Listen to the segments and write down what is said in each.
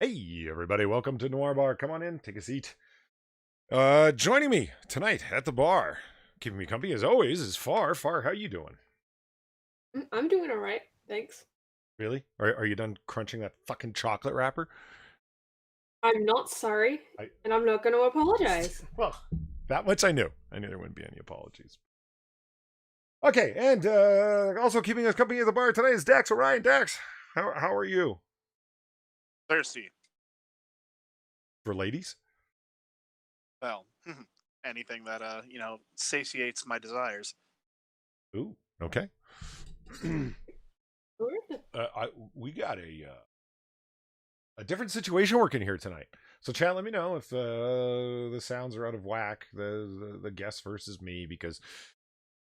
Hey, everybody, welcome to Noir Bar. Come on in, take a seat. Joining me tonight at the bar, keeping me company as always, is Far. Far, how you doing? I'm doing all right, thanks. Really? Are you done crunching that fucking chocolate wrapper? I'm not sorry, I and I'm not going to apologize. well, that much I knew. I knew there wouldn't be any apologies. Okay, and also keeping us company at the bar tonight is Dax Orion. Dax, how are you? Thirsty. For ladies? Well, anything that satiates my desires. Ooh, okay. Sure. We got a different situation working here tonight. So, chat, let me know if the sounds are out of whack. The guests versus me, because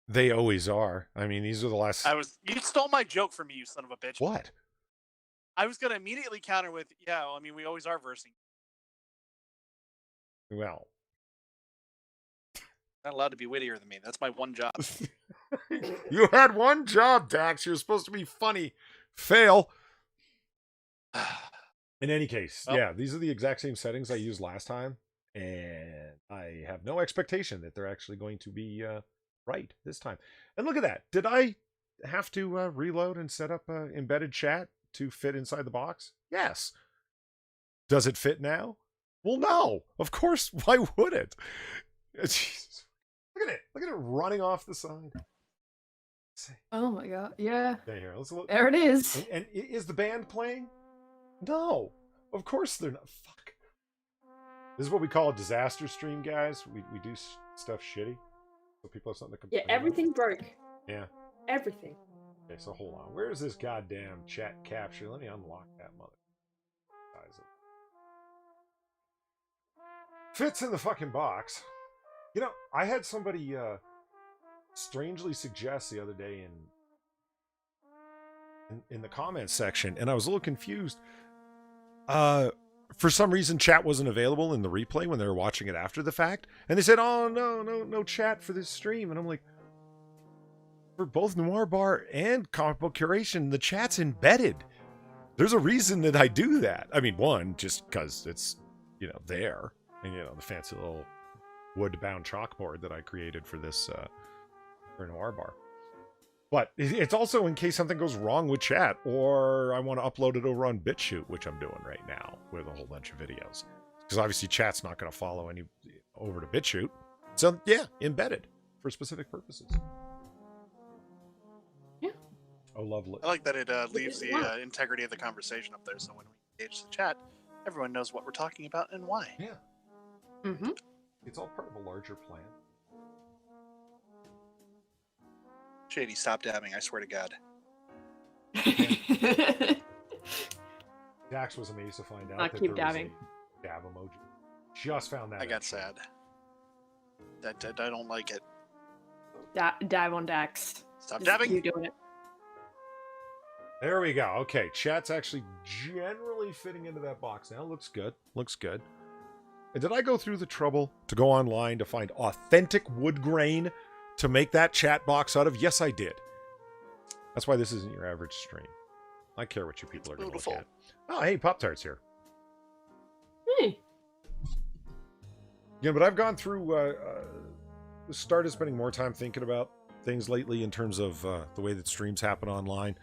they always are. I mean, these are the last. You stole my joke from me, you son of a bitch. What? I was gonna immediately counter with, yeah. I mean, we always are versing. Well, Not allowed to be wittier than me. That's my one job. you had one job, Dax. You're supposed to be funny. Fail. In any case, Well, yeah, these are the exact same settings I used last time, and I have no expectation that they're actually going to be right this time. And look at that. Did I have to reload and set up embedded chat to fit inside the box? Yes. Does it fit now? Well, no. Of course. Why would it? Jesus. Look at it. Look at it running off the side. Oh my god, yeah. There, let's look. There it is. And is the band playing? No. Of course they're not. Fuck. This is what we call a disaster stream, guys. We do stuff shitty, so people have something to complain Yeah, everything broke. Yeah. Everything. Okay, so hold on. Where's this goddamn chat capture? Let me unlock that mother. Fits in the fucking box. You know, I had somebody strangely suggest the other day in the comments section, and I was a little confused. For some reason, chat wasn't available in the replay when they were watching it after the fact, and they said, "Oh no chat for this stream," and I'm like, for both Noir Bar and Comic Book Curation, the chat's embedded. There's a reason that I do that. I mean, one, just because it's, there, and, the fancy little wood-bound chalkboard that I created for this, for Noir Bar. But it's also in case something goes wrong with chat, or I want to upload it over on BitChute, which I'm doing right now with a whole bunch of videos. Because obviously chat's not going to follow any over to BitChute. So, yeah, embedded for specific purposes. Yeah. Oh, lovely. I like that it leaves the integrity of the conversation up there, so when we engage the chat, everyone knows what we're talking about and why. Yeah. Mm-hmm. It's all part of a larger plan. Shady, stop dabbing, I swear to God. Dax was amazed to find out I'll that keep there dabbing. was a dab emoji. Just found that I got out. sad. That I don't like it. Dab on Dax. Stop Just dabbing. you doing it. There we go. Okay, chat's actually generally fitting into that box now. Looks good. Looks good. And did I go through the trouble to go online to find authentic wood grain to make that chat box out of? Yes, I did. That's why this isn't your average stream. I care what you people are going to look at. Oh, hey, Pop-Tart's here. Hey. Yeah, but I've gone through, started spending more time thinking about things lately in terms of the way that streams happen online.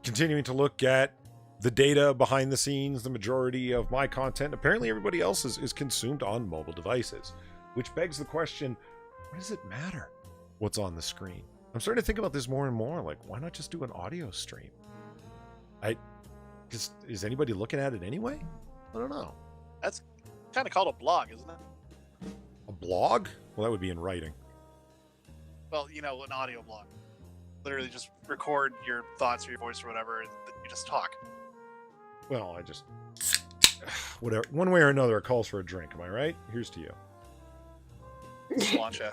Continuing to look at the data behind the scenes. The majority of my content, apparently everybody else, is consumed on mobile devices, which begs the question, what does it matter what's on the screen? I'm starting to think about this more and more, like, why not just do an audio stream? Is anybody looking at it anyway? I don't know. That's kind of called a blog, isn't it? A blog? Well, that would be in writing. Well, an audio blog. Literally just record your thoughts or your voice or whatever, and you just talk. Well, I just... whatever. One way or another, it calls for a drink. Am I right? Here's to you. Sláinte.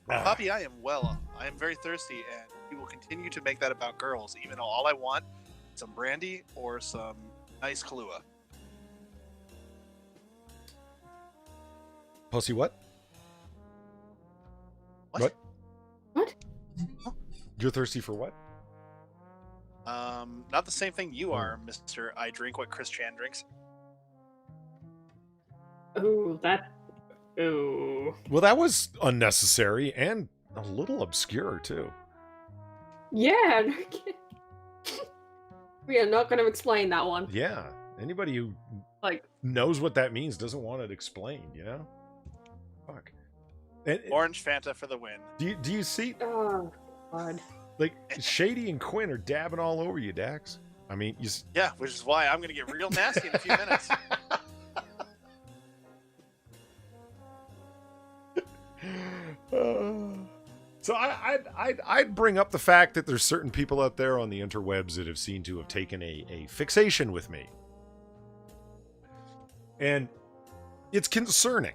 Poppy, I am well. I am very thirsty, and we will continue to make that about girls, even though all I want is some brandy or some nice Kahlua. Pussy what? What? What? You're thirsty for what? Not the same thing you are, Mr. I drink what Chris Chan drinks. Ooh, that. Ooh. Well, that was unnecessary and a little obscure too. Yeah. No kidding. We are not going to explain that one. Yeah. Anybody who Like, knows what that means doesn't want it explained, you know? Fuck. And, Orange Fanta for the win. do you see, oh God. like, Shady and Quinn are dabbing all over you, Dax? I mean, Yeah, which is why I'm going to get real nasty in a few minutes. So I'd bring up the fact that there's certain people out there on the interwebs that have seen to have taken a fixation with me. And it's concerning.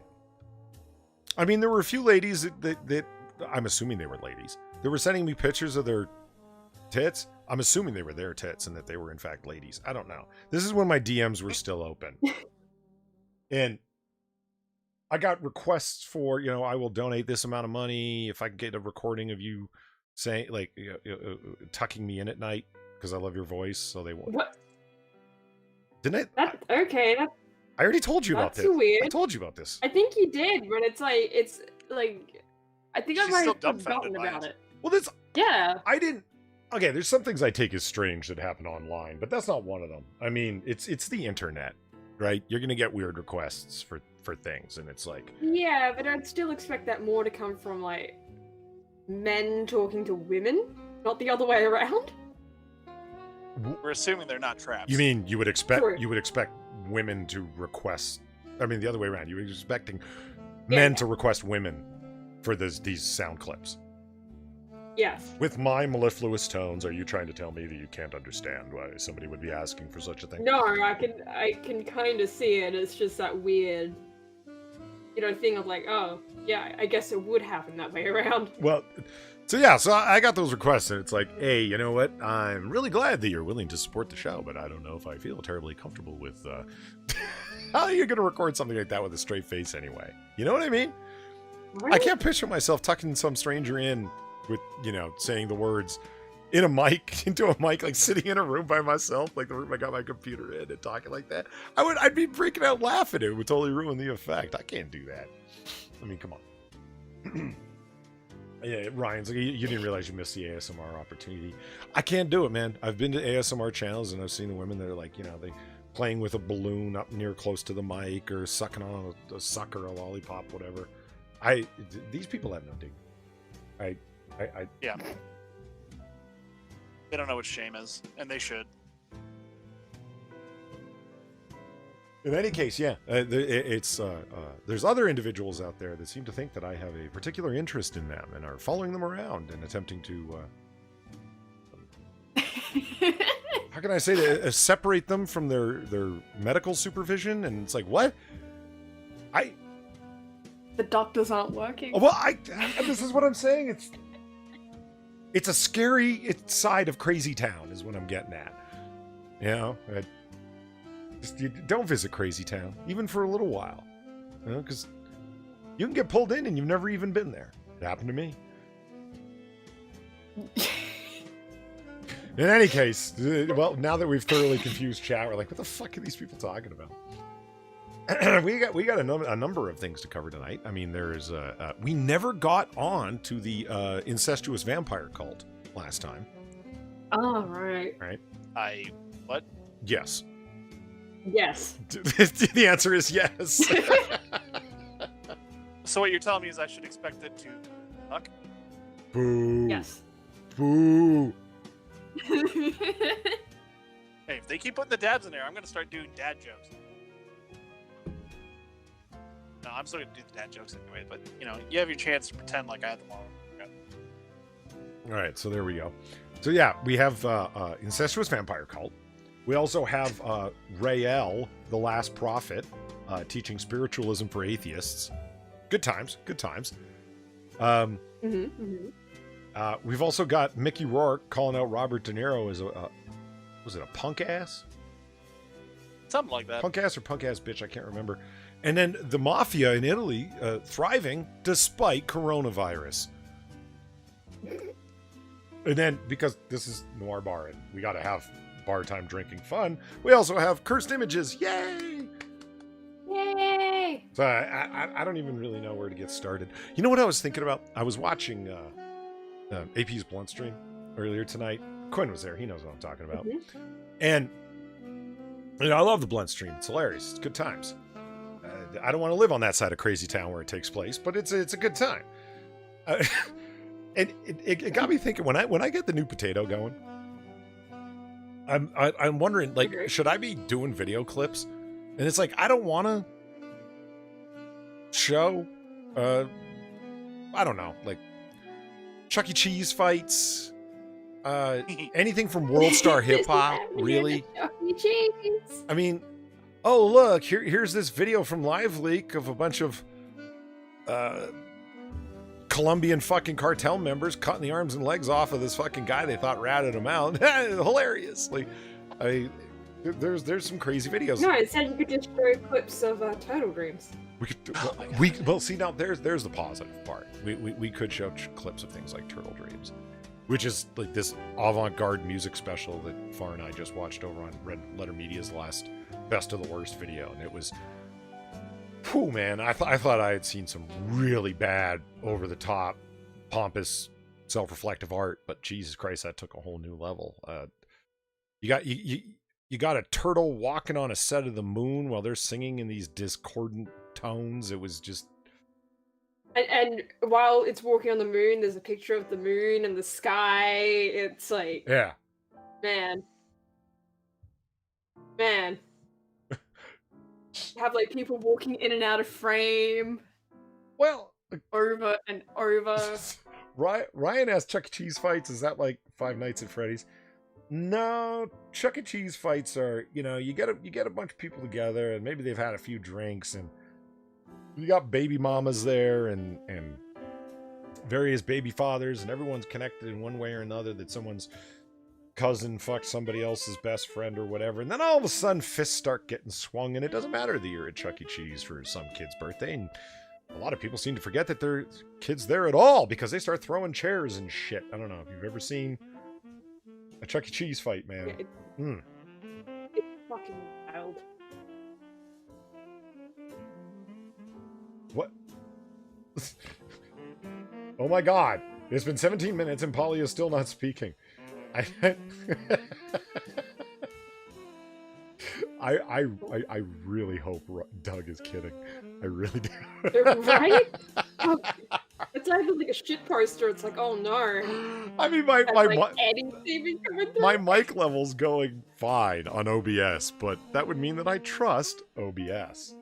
I mean, there were a few ladies that I'm assuming they were ladies. They were sending me pictures of their tits. I'm assuming they were their tits and that they were in fact ladies. I don't know. This is when my DMs were still open. And I got requests for, I will donate this amount of money if I can get a recording of you saying, like, tucking me in at night because I love your voice. So they want. What? Didn't That's okay. I already told you about That's this. weird. I told you about this. I think you did, but it's like I think I She's might still have dumbfounded forgotten by about it. it. Well, this Yeah. I didn't. Okay, there's some things I take as strange that happen online, but that's not one of them. I mean, it's the internet, right? You're gonna get weird requests for things, and it's like, Yeah, but I'd still expect that more to come from like men talking to women, not the other way around. We're assuming they're not traps. you mean you would expect Sure. women to request? I mean, the other way around. You were expecting men to request women for these sound clips. Yes. With my mellifluous tones, are you trying to tell me that you can't understand why somebody would be asking for such a thing? No, I can kind of see it. It's just that weird, thing of like, oh, yeah, I guess it would happen that way around. Well, so I got those requests, and it's like, hey, you know what? I'm really glad that you're willing to support the show, but I don't know if I feel terribly comfortable with how are you going to record something like that with a straight face anyway? You know what I mean? Right? I can't picture myself tucking some stranger in with, saying the words in a mic, into a mic, like sitting in a room by myself, like the room I got my computer in, and talking like that. I'd be freaking out laughing. It would totally ruin the effect. I can't do that. I mean, come on. Yeah, Ryan's like, you didn't realize you missed the ASMR opportunity. I can't do it, man. I've been to ASMR channels and I've seen the women that are like, they playing with a balloon up near close to the mic or sucking on a suck or a lollipop, whatever. These people have no dignity. Yeah. They don't know what shame is, and they should. In any case, yeah, there's other individuals out there that seem to think that I have a particular interest in them and are following them around and attempting to, how can I say that, separate them from their medical supervision? And it's like, what? The doctors aren't working. Well, this is what I'm saying. It's a scary side of Crazy Town is what I'm getting at. You don't visit Crazy Town, even for a little while. Because you can get pulled in and you've never even been there. It happened to me. In any case, well, now that we've thoroughly confused chat, we're like, what the fuck are these people talking about? we got a number of things to cover tonight. I mean, there's we never got on to the incestuous vampire cult last time. Oh, right. What? Yes. Yes. The answer is yes. So what you're telling me is I should expect it to fuck? Boo. Yes. Boo. Hey, if they keep putting the dabs in there, I'm gonna start doing dad jokes. No, I'm still gonna do the dad jokes anyway, but you have your chance to pretend like I had them all. Okay. All right, so there we go. So yeah, we have incestuous vampire cult. We also have Rael, the Last Prophet, teaching spiritualism for atheists. Good times, good times. We've also got Mickey Rourke calling out Robert De Niro as was it a punk ass? Something like that. Punk ass or punk ass bitch, I can't remember. And then the mafia in Italy thriving despite coronavirus. And then, because this is Noir Bar, and we got to have bar time drinking fun, we also have cursed images. Yay! Yay! So I don't even really know where to get started. You know what I was thinking about? I was watching AP's Blunt Stream earlier tonight. Quinn was there. He knows what I'm talking about. Mm-hmm. And I love the Blunt Stream. It's hilarious. It's good times. I don't want to live on that side of Crazy Town where it takes place, but it's a good time. And it got me thinking, when I get the new potato going, I'm wondering, like, should I be doing video clips? And it's like, I don't want to show, I don't know, like Chuck E. Cheese fights, anything from World Star Hip Hop, really. Chuck E. Cheese. I mean, oh look, here's this video from Live Leak of a bunch of Colombian fucking cartel members cutting the arms and legs off of this fucking guy they thought ratted him out. Hilarious. Like, there's some crazy videos. No, it said you could just show clips of Turtle Dreams. Well, see, now there's the positive part. We could show clips of things like Turtle Dreams, which is like this avant-garde music special that Far and I just watched over on Red Letter Media's last Best of the Worst video, and it was, whew, man, I thought I had seen some really bad, over-the-top, pompous, self-reflective art, but Jesus Christ, that took a whole new level. You got a turtle walking on a set of the moon while they're singing in these discordant tones. It was just... And while it's walking on the moon, there's a picture of the moon and the sky. It's like... Yeah. Man. Have, like, people walking in and out of frame. Well... Over and over. Ryan asked, Chuck E. Cheese fights, is that like Five Nights at Freddy's? No, Chuck E. Cheese fights are, you get a bunch of people together, and maybe they've had a few drinks, and you got baby mamas there, and various baby fathers, and everyone's connected in one way or another, that someone's cousin fucked somebody else's best friend or whatever, and then all of a sudden fists start getting swung, and it doesn't matter that you're at Chuck E. Cheese for some kid's birthday, and a lot of people seem to forget that there are kids there at all, because they start throwing chairs and shit. I don't know if you've ever seen a Chuck E. Cheese fight, man. Yeah, it's fucking wild. What? Oh my god. It's been 17 minutes and Polly is still not speaking. I really hope Doug is kidding. I really do. Right? Oh, it's either like a shit poster. It's like, oh no. I mean, my mic level's going fine on OBS, but that would mean that I trust OBS.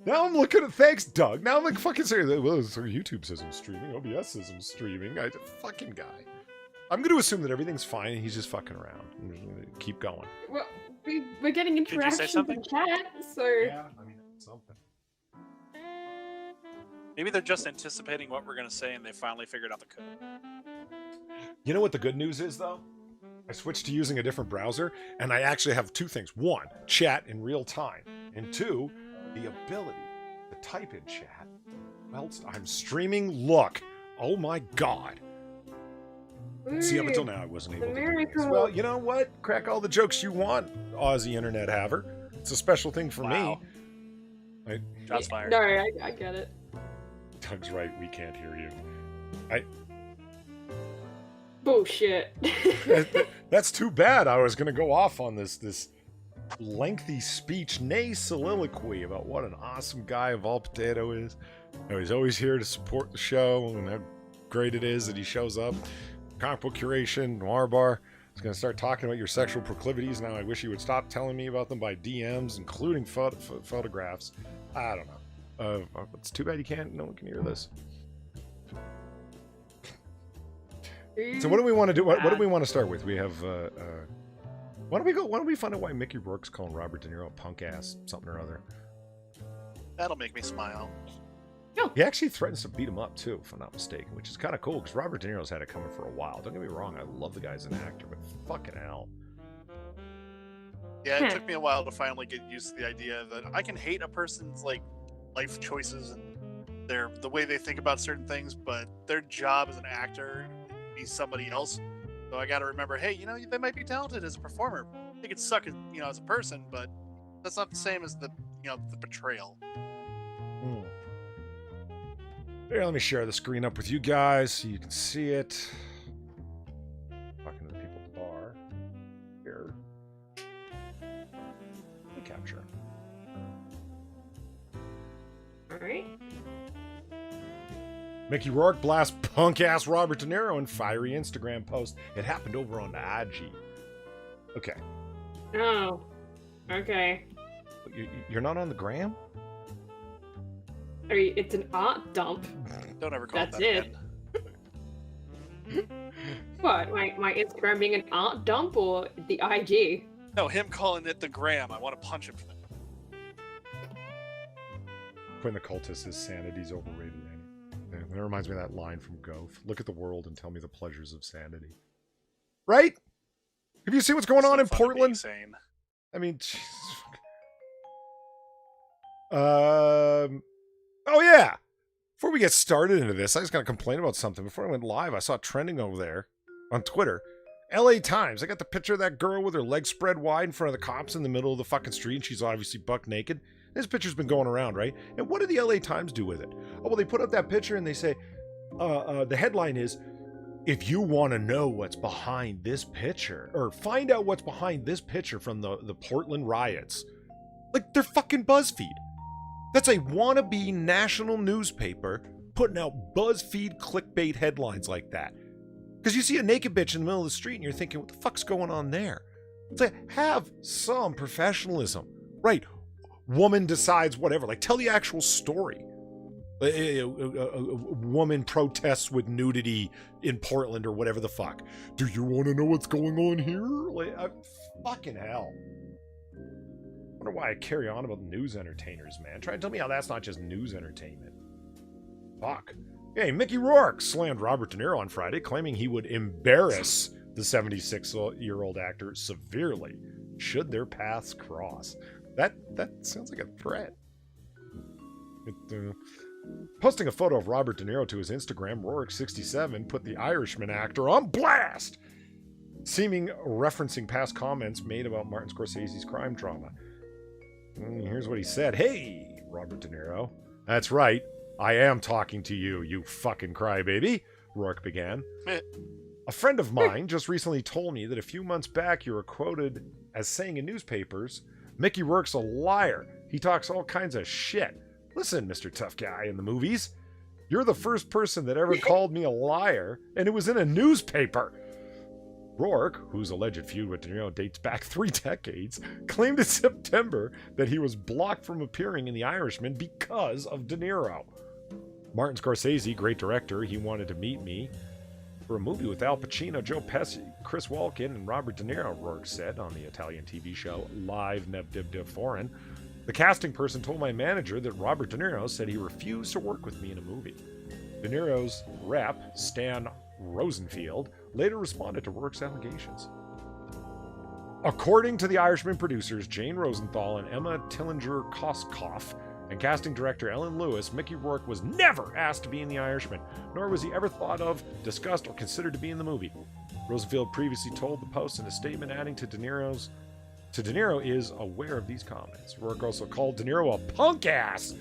Now I'm looking at, thanks, Doug. Now I'm like fucking serious. Well, YouTube says I'm streaming. OBS says I'm streaming. Fucking guy. I'm going to assume that everything's fine and he's just fucking around. I'm just going to keep going. Well, we're getting interactions in chat, so... Yeah, I mean, something. Maybe they're just anticipating what we're going to say and they finally figured out the code. You know what the good news is, though? I switched to using a different browser, and I actually have two things. One, chat in real time. And two, the ability to type in chat whilst I'm streaming. Look. Oh my god. See, up until now, I wasn't able to do this. Well, you know what? Crack all the jokes you want, Aussie internet haver. It's a special thing for me. Shots fired. No, I get it. Doug's right. We can't hear you. Bullshit. That's too bad. I was going to go off on this lengthy speech, nay soliloquy about what an awesome guy Vol Potato is. He's always here to support the show and how great it is that he shows up. Comic book curation, Noir Bar. I was going to start talking about your sexual proclivities. Now I wish you would stop telling me about them by DMs, including photographs. I don't know. It's too bad no one can hear this. So what do we want to do? What do we want to start with? We have, why don't we find out why Mickey Rourke's calling Robert De Niro a punk ass something or other? That'll make me smile. He actually threatens to beat him up, too, if I'm not mistaken, which is kind of cool, because Robert De Niro's had it coming for a while. Don't get me wrong, I love the guy as an actor, but fucking hell. Yeah, it took me a while to finally get used to the idea that I can hate a person's, like, life choices and the way they think about certain things, but their job as an actor, be somebody else, So I got to remember, hey, they might be talented as a performer. They could suck, as a person, but that's not the same as the betrayal. Here, let me share the screen up with you guys so you can see it. Talking to the people at the bar. Here. Let me capture. Alright. Mickey Rourke blasts punk-ass Robert De Niro in fiery Instagram post. It happened over on the IG. Okay. Oh. Okay. You're not on the gram? It's an art dump. Don't ever call That's that it. again. What? My Instagram being an art dump or the IG? No, him calling it the gram. I want to punch him for that. Quinn the Cultist is sanity's overrated. Yeah, that reminds me of that line from Goaf. Look at the world and tell me the pleasures of sanity. Right? Have you seen what's going on in Portland? Sane. I mean, oh yeah. Before we get started into this, I just got to complain about something. Before I went live, I saw it trending over there on Twitter. LA Times. I got the picture of that girl with her legs spread wide in front of the cops in the middle of the fucking street, and she's obviously buck naked. This picture's been going around, right? And what did the LA Times do with it? Oh, well, they put up that picture and they say, the headline is, if you want to know what's behind this picture, or find out what's behind this picture from the Portland riots. Like, they're fucking BuzzFeed. That's a wannabe national newspaper putting out BuzzFeed clickbait headlines like that. Because you see a naked bitch in the middle of the street and you're thinking, what the fuck's going on there? It's like, have some professionalism. Right. Woman decides whatever. Like, tell the actual story. A woman protests with nudity in Portland or whatever the fuck. Do you want to know what's going on here? Like, fucking hell. I wonder why I carry on about news entertainers, man. Try and tell me how that's not just news entertainment. Fuck. Hey, Mickey Rourke slammed Robert De Niro on Friday, claiming he would embarrass the 76-year-old actor severely should their paths cross. That sounds like a threat. Posting a photo of Robert De Niro to his Instagram, Rourke, 67, put the Irishman actor on blast, seeming referencing past comments made about Martin Scorsese's crime drama. Here's what he said. Hey, Robert De Niro. That's right. I am talking to you, you fucking crybaby, Rourke began. A friend of mine just recently told me that a few months back you were quoted as saying in newspapers, Mickey Rourke's a liar. He talks all kinds of shit. Listen, Mr. Tough Guy in the movies, you're the first person that ever called me a liar, and it was in a newspaper. Rourke, whose alleged feud with De Niro dates back 3 decades, claimed in September that he was blocked from appearing in The Irishman because of De Niro. Martin Scorsese, great director, he wanted to meet me for a movie with Al Pacino, Joe Pesci, Chris Walken, and Robert De Niro, Rourke said on the Italian TV show Live Neb Dib Dib Foreign. The casting person told my manager that Robert De Niro said he refused to work with me in a movie. De Niro's rep, Stan Rosenfield, later responded to Rourke's allegations. According to The Irishman producers Jane Rosenthal and Emma Tillinger-Koskoff and casting director Ellen Lewis, Mickey Rourke was never asked to be in The Irishman, nor was he ever thought of, discussed, or considered to be in the movie. Rosenfield previously told the Post in a statement adding De Niro is aware of these comments. Rourke also called De Niro a punk ass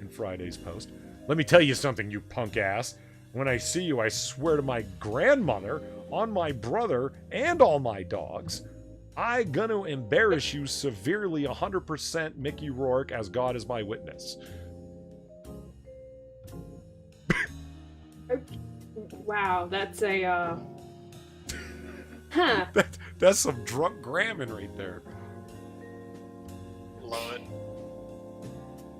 in Friday's Post. Let me tell you something, you punk ass. When I see you, I swear to my grandmother, on my brother, and all my dogs, I gonna embarrass you severely 100% Mickey Rourke as God is my witness. Wow, that's a, huh. That's some drunk gramming right there. Love it.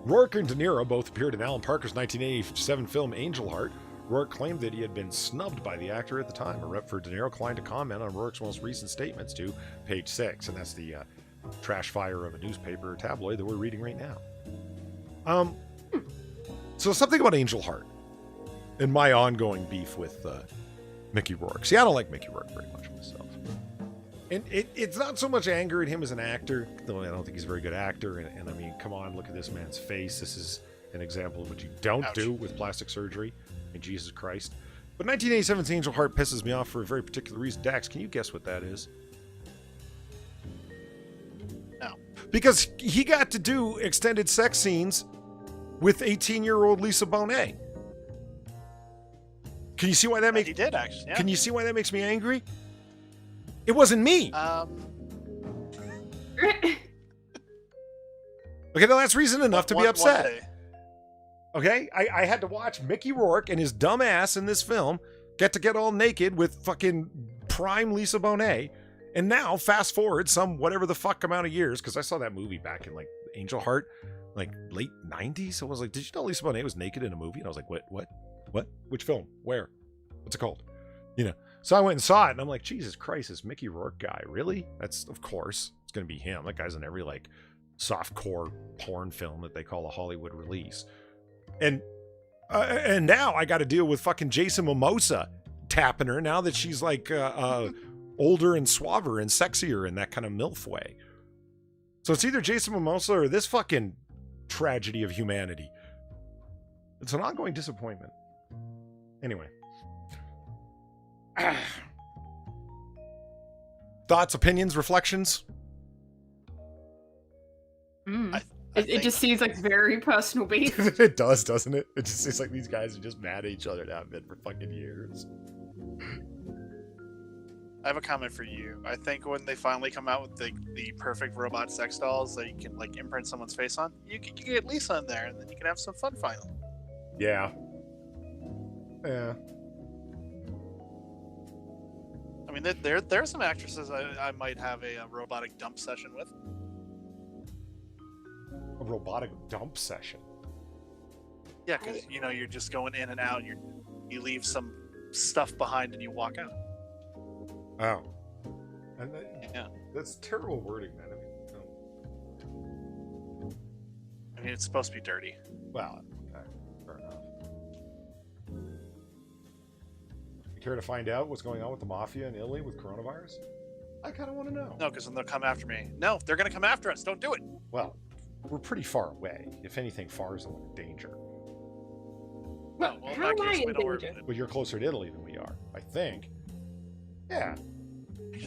Rourke and De Niro both appeared in Alan Parker's 1987 film Angel Heart. Rourke claimed that he had been snubbed by the actor at the time. A rep for De Niro declined to comment on Rourke's most recent statements to Page 6, and that's the trash fire of a newspaper or tabloid that we're reading right now. So something about Angel Heart and my ongoing beef with Mickey Rourke. See, I don't like Mickey Rourke very much myself. And it's not so much anger at him as an actor, though I don't think he's a very good actor. And I mean, come on, look at this man's face. This is an example of what you don't do with plastic surgery. I mean, Jesus Christ. But 1987's Angel Heart pisses me off for a very particular reason. Dax, can you guess what that is? No. Because he got to do extended sex scenes with 18-year-old Lisa Bonet. Can you see why that makes? He did actually. Yeah. Can you see why that makes me angry? It wasn't me. Okay, now that's reason enough to be upset. One day. Okay, I had to watch Mickey Rourke and his dumb ass in this film get all naked with fucking prime Lisa Bonet, and now fast forward some whatever the fuck amount of years, because I saw that movie back in like Angel Heart, like late 90s. So I was like, did you know Lisa Bonet was naked in a movie? And I was like, what? Which film? Where? What's it called? You know. So I went and saw it, and I'm like, Jesus Christ, this Mickey Rourke guy, really? That's, of course, it's gonna be him. That guy's in every like softcore porn film that they call a Hollywood release. And now I got to deal with fucking Jason Momoa tapping her now that she's like older and suaver and sexier in that kind of MILF way. So it's either Jason Momoa or this fucking tragedy of humanity. It's an ongoing disappointment. Anyway. Thoughts, opinions, reflections? It just seems like very personal beef. It does, doesn't it? It just seems like these guys are just mad at each other now, been for fucking years. I have a comment for you. I think when they finally come out with the perfect robot sex dolls that you can like imprint someone's face on, you can get Lisa in there, and then you can have some fun finally. Yeah. Yeah. I mean, there are some actresses I might have a robotic dump session with. A robotic dump session. Yeah, because you know you're just going in and out. You leave some stuff behind and you walk out. Oh. And Yeah. that's terrible wording, man. I mean, it's supposed to be dirty. Well, okay, fair enough. You care to find out what's going on with the mafia in Italy with coronavirus? I kind of want to know. No, because then they'll come after me. No, they're gonna come after us. Don't do it. Well, we're pretty far away. If anything, far is a little danger. Well, in How that am I case, in we don't worry danger? about it. Well, you're closer to Italy than we are, I think. Yeah.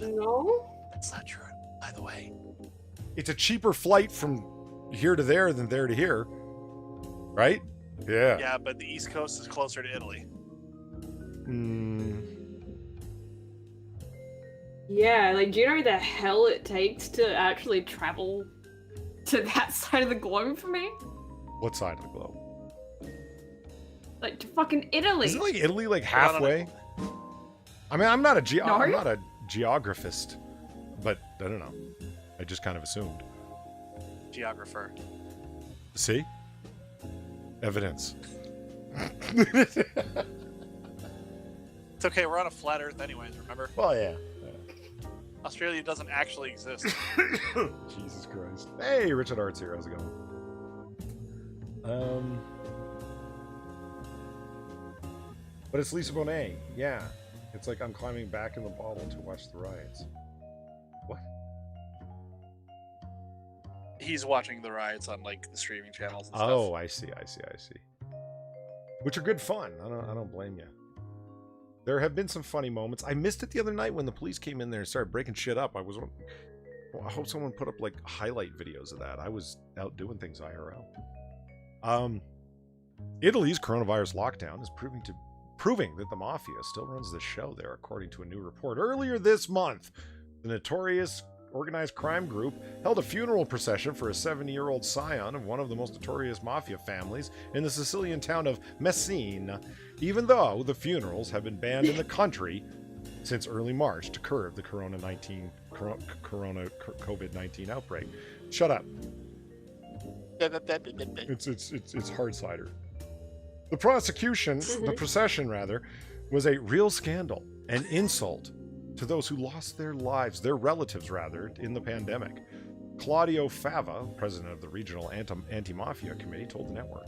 No? That's not true, by the way. It's a cheaper flight from here to there than there to here. Right? Yeah. Yeah, but the East Coast is closer to Italy. Yeah, like, do you know the hell it takes to actually travel to that side of the globe for me? What side of the globe? Like, to fucking Italy. Isn't like Italy like halfway? I mean, I'm not a geographist, but I don't know. I just kind of assumed. Geographer. See? Evidence. It's okay, we're on a flat Earth anyways, remember? Well, yeah. Australia doesn't actually exist. Jesus Christ. Hey, Richard Arts here. How's it going? But it's Lisa Bonet. Yeah. It's like I'm climbing back in the bottle to watch the riots. What? He's watching the riots on like the streaming channels and Oh, stuff. I see. Which are good fun. I don't blame you. There have been some funny moments. I missed it the other night when the police came in there and started breaking shit up. I hope someone put up like highlight videos of that. I was out doing things IRL. Italy's coronavirus lockdown is proving that the mafia still runs the show there, according to a new report. Earlier this month, the notorious organized crime group held a funeral procession for a 70-year-old scion of one of the most notorious mafia families in the Sicilian town of Messina, even though the funerals have been banned in the country since early March to curb the COVID-19 outbreak. Shut up. It's hard cider. The procession rather, was a real scandal, an insult to those who lost their relatives rather, in the pandemic. Claudio Fava, president of the regional anti-mafia committee, told the network.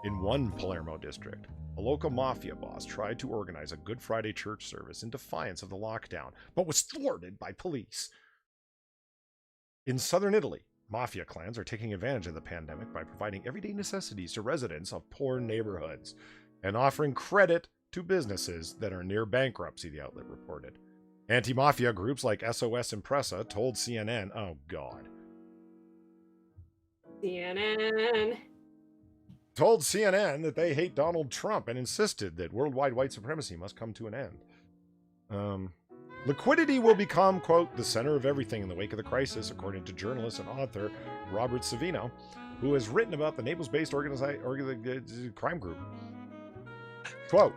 In one Palermo district, a local mafia boss tried to organize a Good Friday church service in defiance of the lockdown, but was thwarted by police. In southern Italy, mafia clans are taking advantage of the pandemic by providing everyday necessities to residents of poor neighborhoods and offering credit to businesses that are near bankruptcy, the outlet reported. Anti-mafia groups like SOS Impresa told CNN, oh God, CNN. told CNN that they hate Donald Trump and insisted that worldwide white supremacy must come to an end. Liquidity will become, quote, the center of everything in the wake of the crisis, according to journalist and author Robert Savino, who has written about the Naples-based crime group. Quote,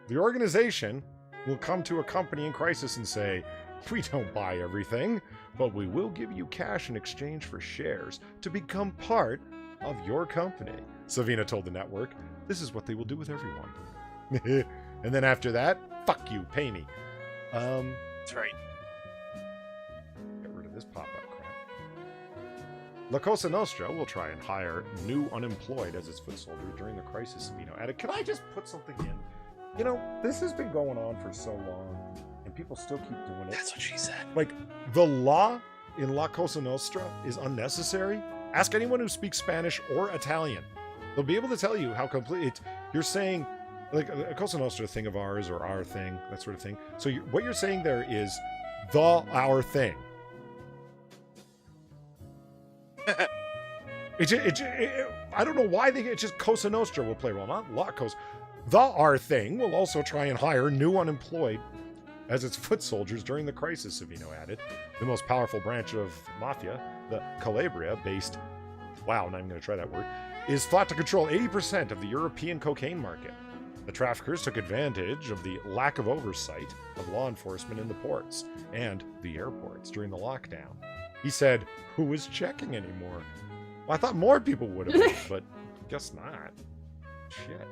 the organization will come to a company in crisis and say, we don't buy everything, but we will give you cash in exchange for shares to become part of your company. Savina told the network, this is what they will do with everyone. And then after that, fuck you, pay me. That's right. Get rid of this pop-up crap. La Cosa Nostra will try and hire new unemployed as its foot soldier during the crisis, Savino added. Can I just put something in? You know, this has been going on for so long, and people still keep doing it. That's what she said. Like, the law in La Cosa Nostra is unnecessary. Ask anyone who speaks Spanish or Italian. They'll be able to tell you how complete you're saying, like, a Cosa Nostra thing of ours or our thing, that sort of thing. So what you're saying there is our thing. I don't know why it's just Cosa Nostra will play a role, not La Cosa. Our thing will also try and hire new unemployed as its foot soldiers during the crisis, Savino added. The most powerful branch of mafia, the Calabria-based, wow, not even going to try that word, is thought to control 80% of the European cocaine market. The traffickers took advantage of the lack of oversight of law enforcement in the ports and the airports during the lockdown. He said, who was checking anymore? Well, I thought more people would have, but guess not. Shit.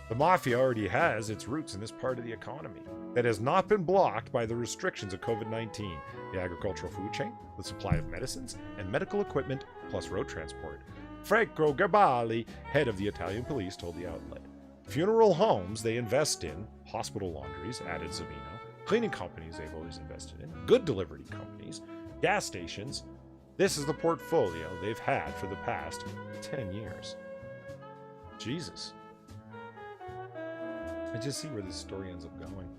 The mafia already has its roots in this part of the economy that has not been blocked by the restrictions of COVID-19, the agricultural food chain, the supply of medicines and medical equipment, plus road transport. Franco Garbali, head of the Italian police, told the outlet. Funeral homes they invest in, hospital laundries, added Savino, cleaning companies they've always invested in, good delivery companies, gas stations. This is the portfolio they've had for the past 10 years. Jesus. I just see where this story ends up going.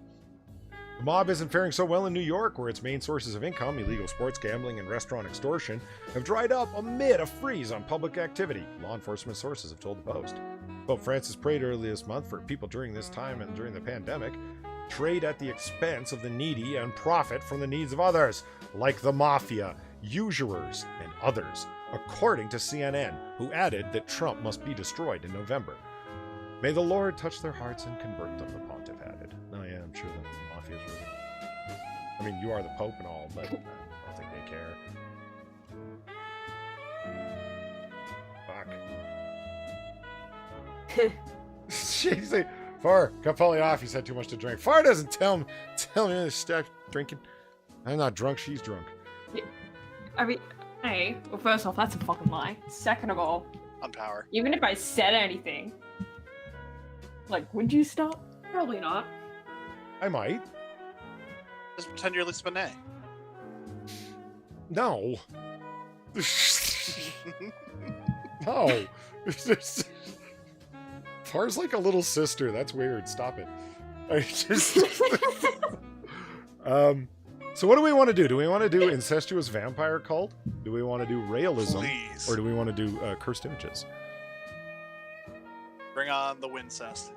The mob isn't faring so well in New York, where its main sources of income, illegal sports gambling and restaurant extortion, have dried up amid a freeze on public activity, law enforcement sources have told the Post. Pope Francis prayed earlier this month for people during this time and during the pandemic trade at the expense of the needy and profit from the needs of others, like the mafia, usurers, and others, according to CNN, who added that Trump must be destroyed in November. May the Lord touch their hearts and convert them, the pontiff added. Oh yeah, I'm sure the mafia's really... I mean, you are the Pope and all, but I don't think they care. Fuck. She's like, Far, cut Polly off, he's had too much to drink. Far doesn't tell me to stop drinking. I'm not drunk, she's drunk. I mean, hey, well, first off, that's a fucking lie. Second of all, On power. even if I said anything, like, would you stop? Probably not. I might. Just pretend you're Lisa Bonet. No. No. Far's like a little sister. That's weird. Stop it. I just... So what do we want to do? Do we want to do incestuous vampire cult? Do we want to do realism? Please. Or do we want to do cursed images? Bring on the Wincest.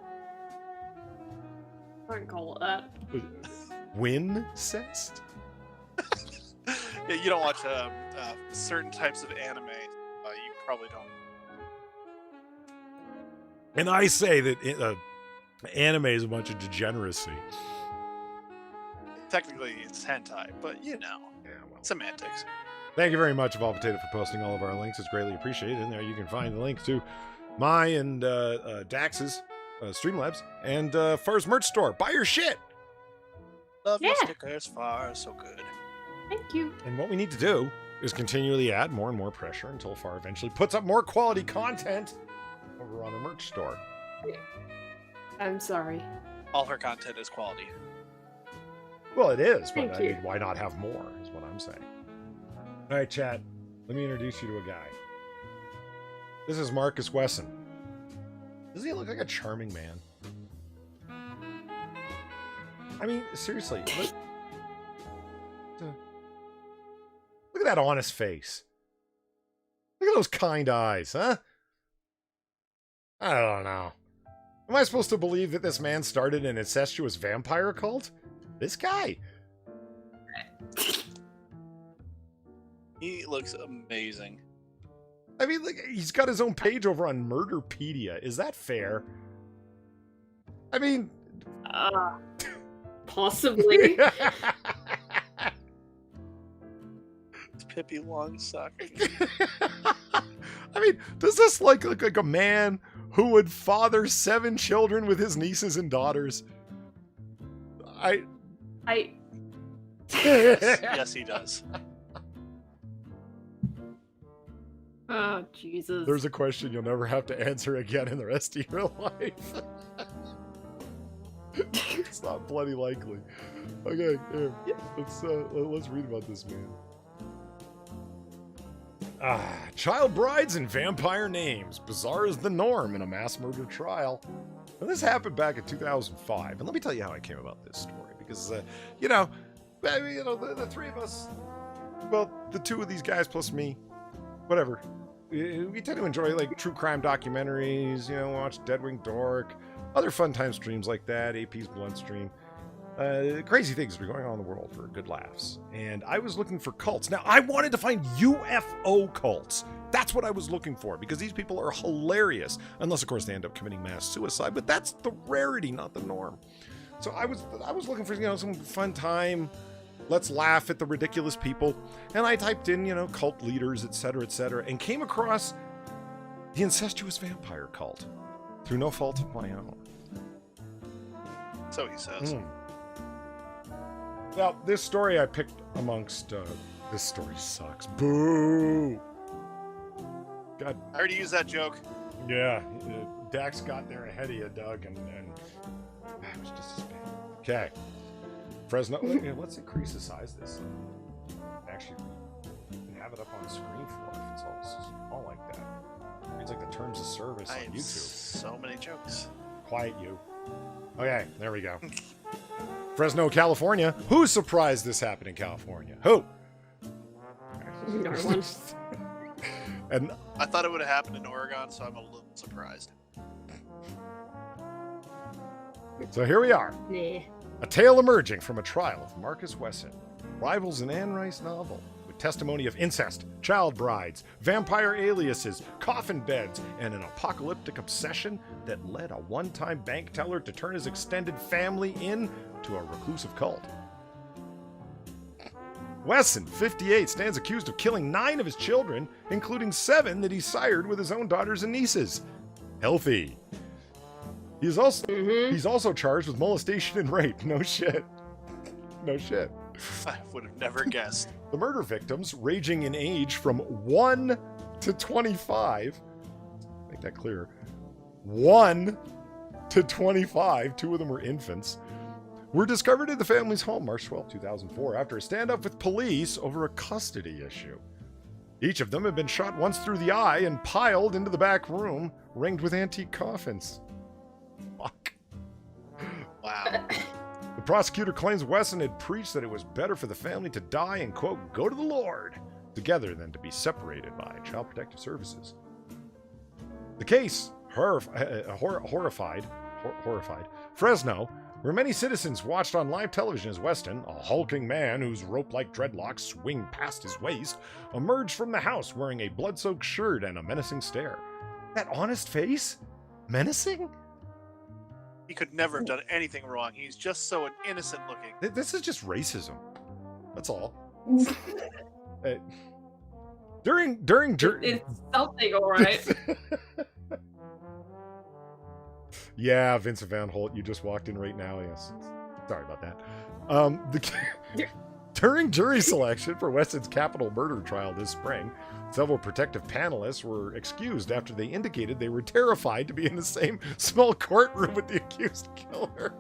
I wouldn't call it that. Wincest? Yeah, you don't watch certain types of anime. You probably don't. And I say that anime is a bunch of degeneracy. Technically, it's hentai, but you know, Yeah, well. semantics. Thank you very much, Evolve Potato, for posting all of our links. It's greatly appreciated. And there you can find the link to my and Dax's Streamlabs and Far's merch store. Buy your shit! Love your Yeah. stickers, far so good. Thank you. And what we need to do is continually add more and more pressure until Far eventually puts up more quality content over on her merch store. I'm sorry. All her content is quality. Well, it is, but Thank I you. mean, why not have more, is what I'm saying. All right, chat. Let me introduce you to a guy. This is Marcus Wesson. Doesn't he look like a charming man? I mean, seriously. Look at that honest face. Look at those kind eyes, huh? I don't know. Am I supposed to believe that this man started an incestuous vampire cult? This guy? He looks amazing. I mean, like, he's got his own page over on Murderpedia. Is that fair? I mean... Possibly. It's Pippi Longstocking. I mean, does this look like a man who would father 7 children with his nieces and daughters? Yes, he does. Oh, Jesus. There's a question you'll never have to answer again in the rest of your life. It's not bloody likely. Okay, here. Let's read about this man. Child brides and vampire names. Bizarre is the norm in a mass murder trial. Now, this happened back in 2005, and let me tell you how I came about this story. Because, the 3 of us, well, the 2 of these guys plus me, whatever. We tend to enjoy, like, true crime documentaries, watch Deadwing Dork, other fun time streams like that, AP's Blunt Stream. Crazy things are going on in the world for good laughs. And I was looking for cults. Now, I wanted to find UFO cults. That's what I was looking for, because these people are hilarious. Unless, of course, they end up committing mass suicide, but that's the rarity, not the norm. So I was looking for, some fun time. Let's laugh at the ridiculous people. And I typed in, cult leaders, etc., and came across the incestuous vampire cult through no fault of my own. So he says. Now, this story I picked amongst, this story sucks. Boo! God. I already used that joke. Yeah, Dax got there ahead of you, Doug, and it was just as bad. Okay. Fresno, let's increase the size of this. Actually, you can have it up on the screen for if it's all like that. It's like the terms of service on YouTube. So many jokes. Quiet you. Okay, there we go. Fresno, California. Who's surprised this happened in California? Who? No one. And I thought it would have happened in Oregon, so I'm a little surprised. So here we are. Nah. A tale emerging from a trial of Marcus Wesson rivals an Anne Rice novel with testimony of incest, child brides, vampire aliases, coffin beds, and an apocalyptic obsession that led a one-time bank teller to turn his extended family into a reclusive cult. Wesson, 58, stands accused of killing 9 of his children, including 7 that he sired with his own daughters and nieces. Healthy. He's also charged with molestation and rape. No shit. No shit. I would have never guessed. The murder victims, ranging in age from 1 to 25, make that clear, 1 to 25, 2 of them were infants, were discovered in the family's home March 12, 2004, after a standoff with police over a custody issue. Each of them had been shot once through the eye and piled into the back room, ringed with antique coffins. Fuck. Wow. The prosecutor claims Wesson had preached that it was better for the family to die and, quote, go to the Lord together than to be separated by Child Protective Services. The case horrified Fresno, where many citizens watched on live television as Weston, a hulking man whose rope-like dreadlocks swing past his waist, emerged from the house wearing a blood-soaked shirt and a menacing stare. That honest face? Menacing? He could never have done anything wrong. He's just so innocent looking. This is just racism. That's all. During It's something, alright. Yeah, Vincent Van Holt, you just walked in right now. Yes, sorry about that. During jury selection for Wesson's capital murder trial this spring, several protective panelists were excused after they indicated they were terrified to be in the same small courtroom with the accused killer.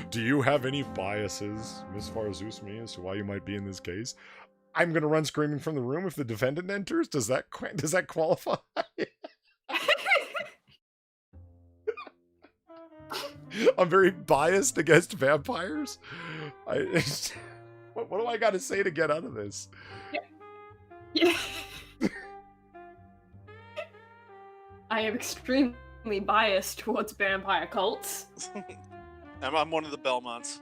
Do you have any biases, Ms. Farzusmi, as to why you might be in this case? I'm going to run screaming from the room if the defendant enters. Does that qualify? I'm very biased against vampires. What do I got to say to get out of this? Yeah. I am extremely biased towards vampire cults. I'm one of the Belmonts.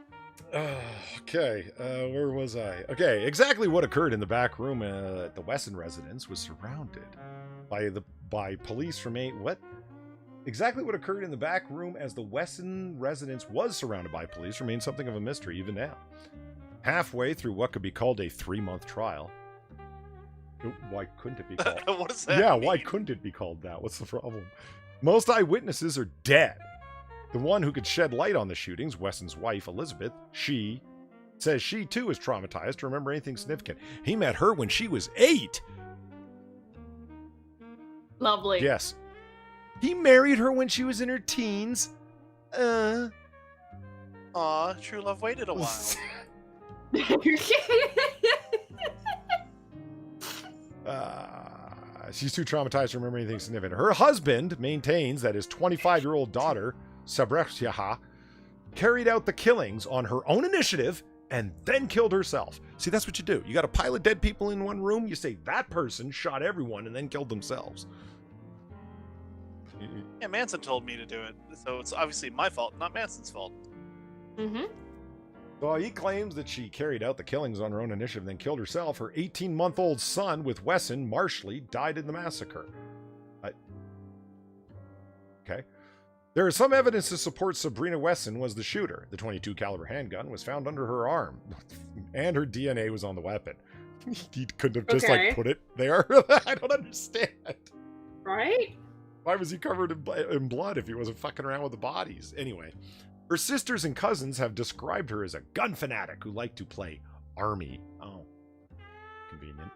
Okay, where was I? Okay, exactly what occurred in the back room at the Wesson residence was surrounded by police from what? Exactly what occurred in the back room as the Wesson residence was surrounded by police remains something of a mystery even now. Halfway through what could be called a 3-month trial. Why couldn't it be called? What does that Yeah, mean? why couldn't it be called that? What's the problem? Most eyewitnesses are dead. The one who could shed light on the shootings, Wesson's wife, Elizabeth, says she too is traumatized to remember anything significant. He met her when she was 8. Lovely. Yes. He married her when she was in her teens. Aw, true love waited a while. She's too traumatized to remember anything significant. Her husband maintains that his 25-year-old daughter, Sabrekhyaha, carried out the killings on her own initiative and then killed herself. See, that's what you do. You got a pile of dead people in one room, you say that person shot everyone and then killed themselves. Yeah, Manson told me to do it, so it's obviously my fault, not Manson's fault. Mm-hmm. So he claims that she carried out the killings on her own initiative and then killed herself. Her 18-month-old son with Wesson, Marshley, died in the massacre. Okay. There is some evidence to support Sabrina Wesson was the shooter. The .22 caliber handgun was found under her arm, and her DNA was on the weapon. He couldn't have just Okay. put it there. I don't understand. Right? Why was he covered in blood if he wasn't fucking around with the bodies? Anyway, her sisters and cousins have described her as a gun fanatic who liked to play army. Oh, convenient.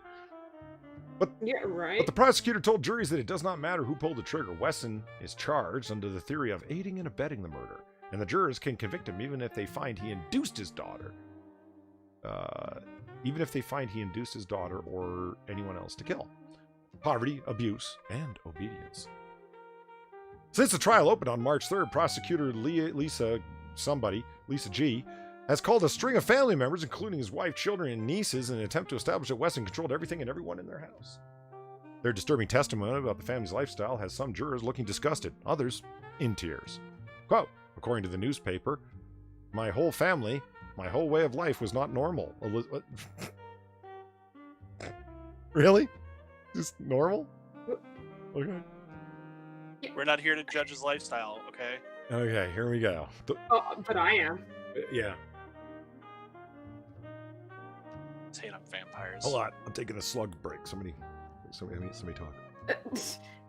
Yeah, right. But the prosecutor told juries that it does not matter who pulled the trigger. Wesson is charged under the theory of aiding and abetting the murder, and the jurors can convict him even if they find he induced his daughter. Even if they find he induced his daughter or anyone else to kill. Poverty, abuse, and obedience. Since the trial opened on March 3rd, prosecutor Lisa G, has called a string of family members, including his wife, children, and nieces, in an attempt to establish that Wesson controlled everything and everyone in their house. Their disturbing testimony about the family's lifestyle has some jurors looking disgusted, others in tears. Quote, according to the newspaper, my whole family, my whole way of life was not normal. Really? Just normal? Okay. We're not here to judge his lifestyle, okay? Okay, here we go. Oh, but I am. Yeah. Let's hate on vampires. Hold on. I'm taking a slug break. Somebody talk.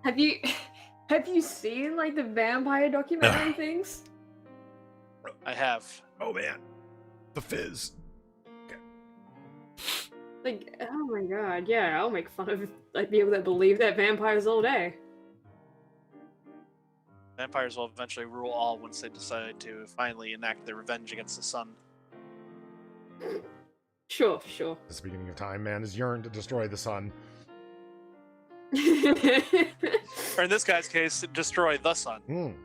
Have you seen the vampire documentary things? I have. Oh, man. The fizz. Oh my god, yeah, I'll make fun of people that believe that vampires all day. Vampires will eventually rule all once they decide to finally enact their revenge against the sun. Sure. Since the beginning of time, man has yearned to destroy the sun. Or in this guy's case, destroy the sun.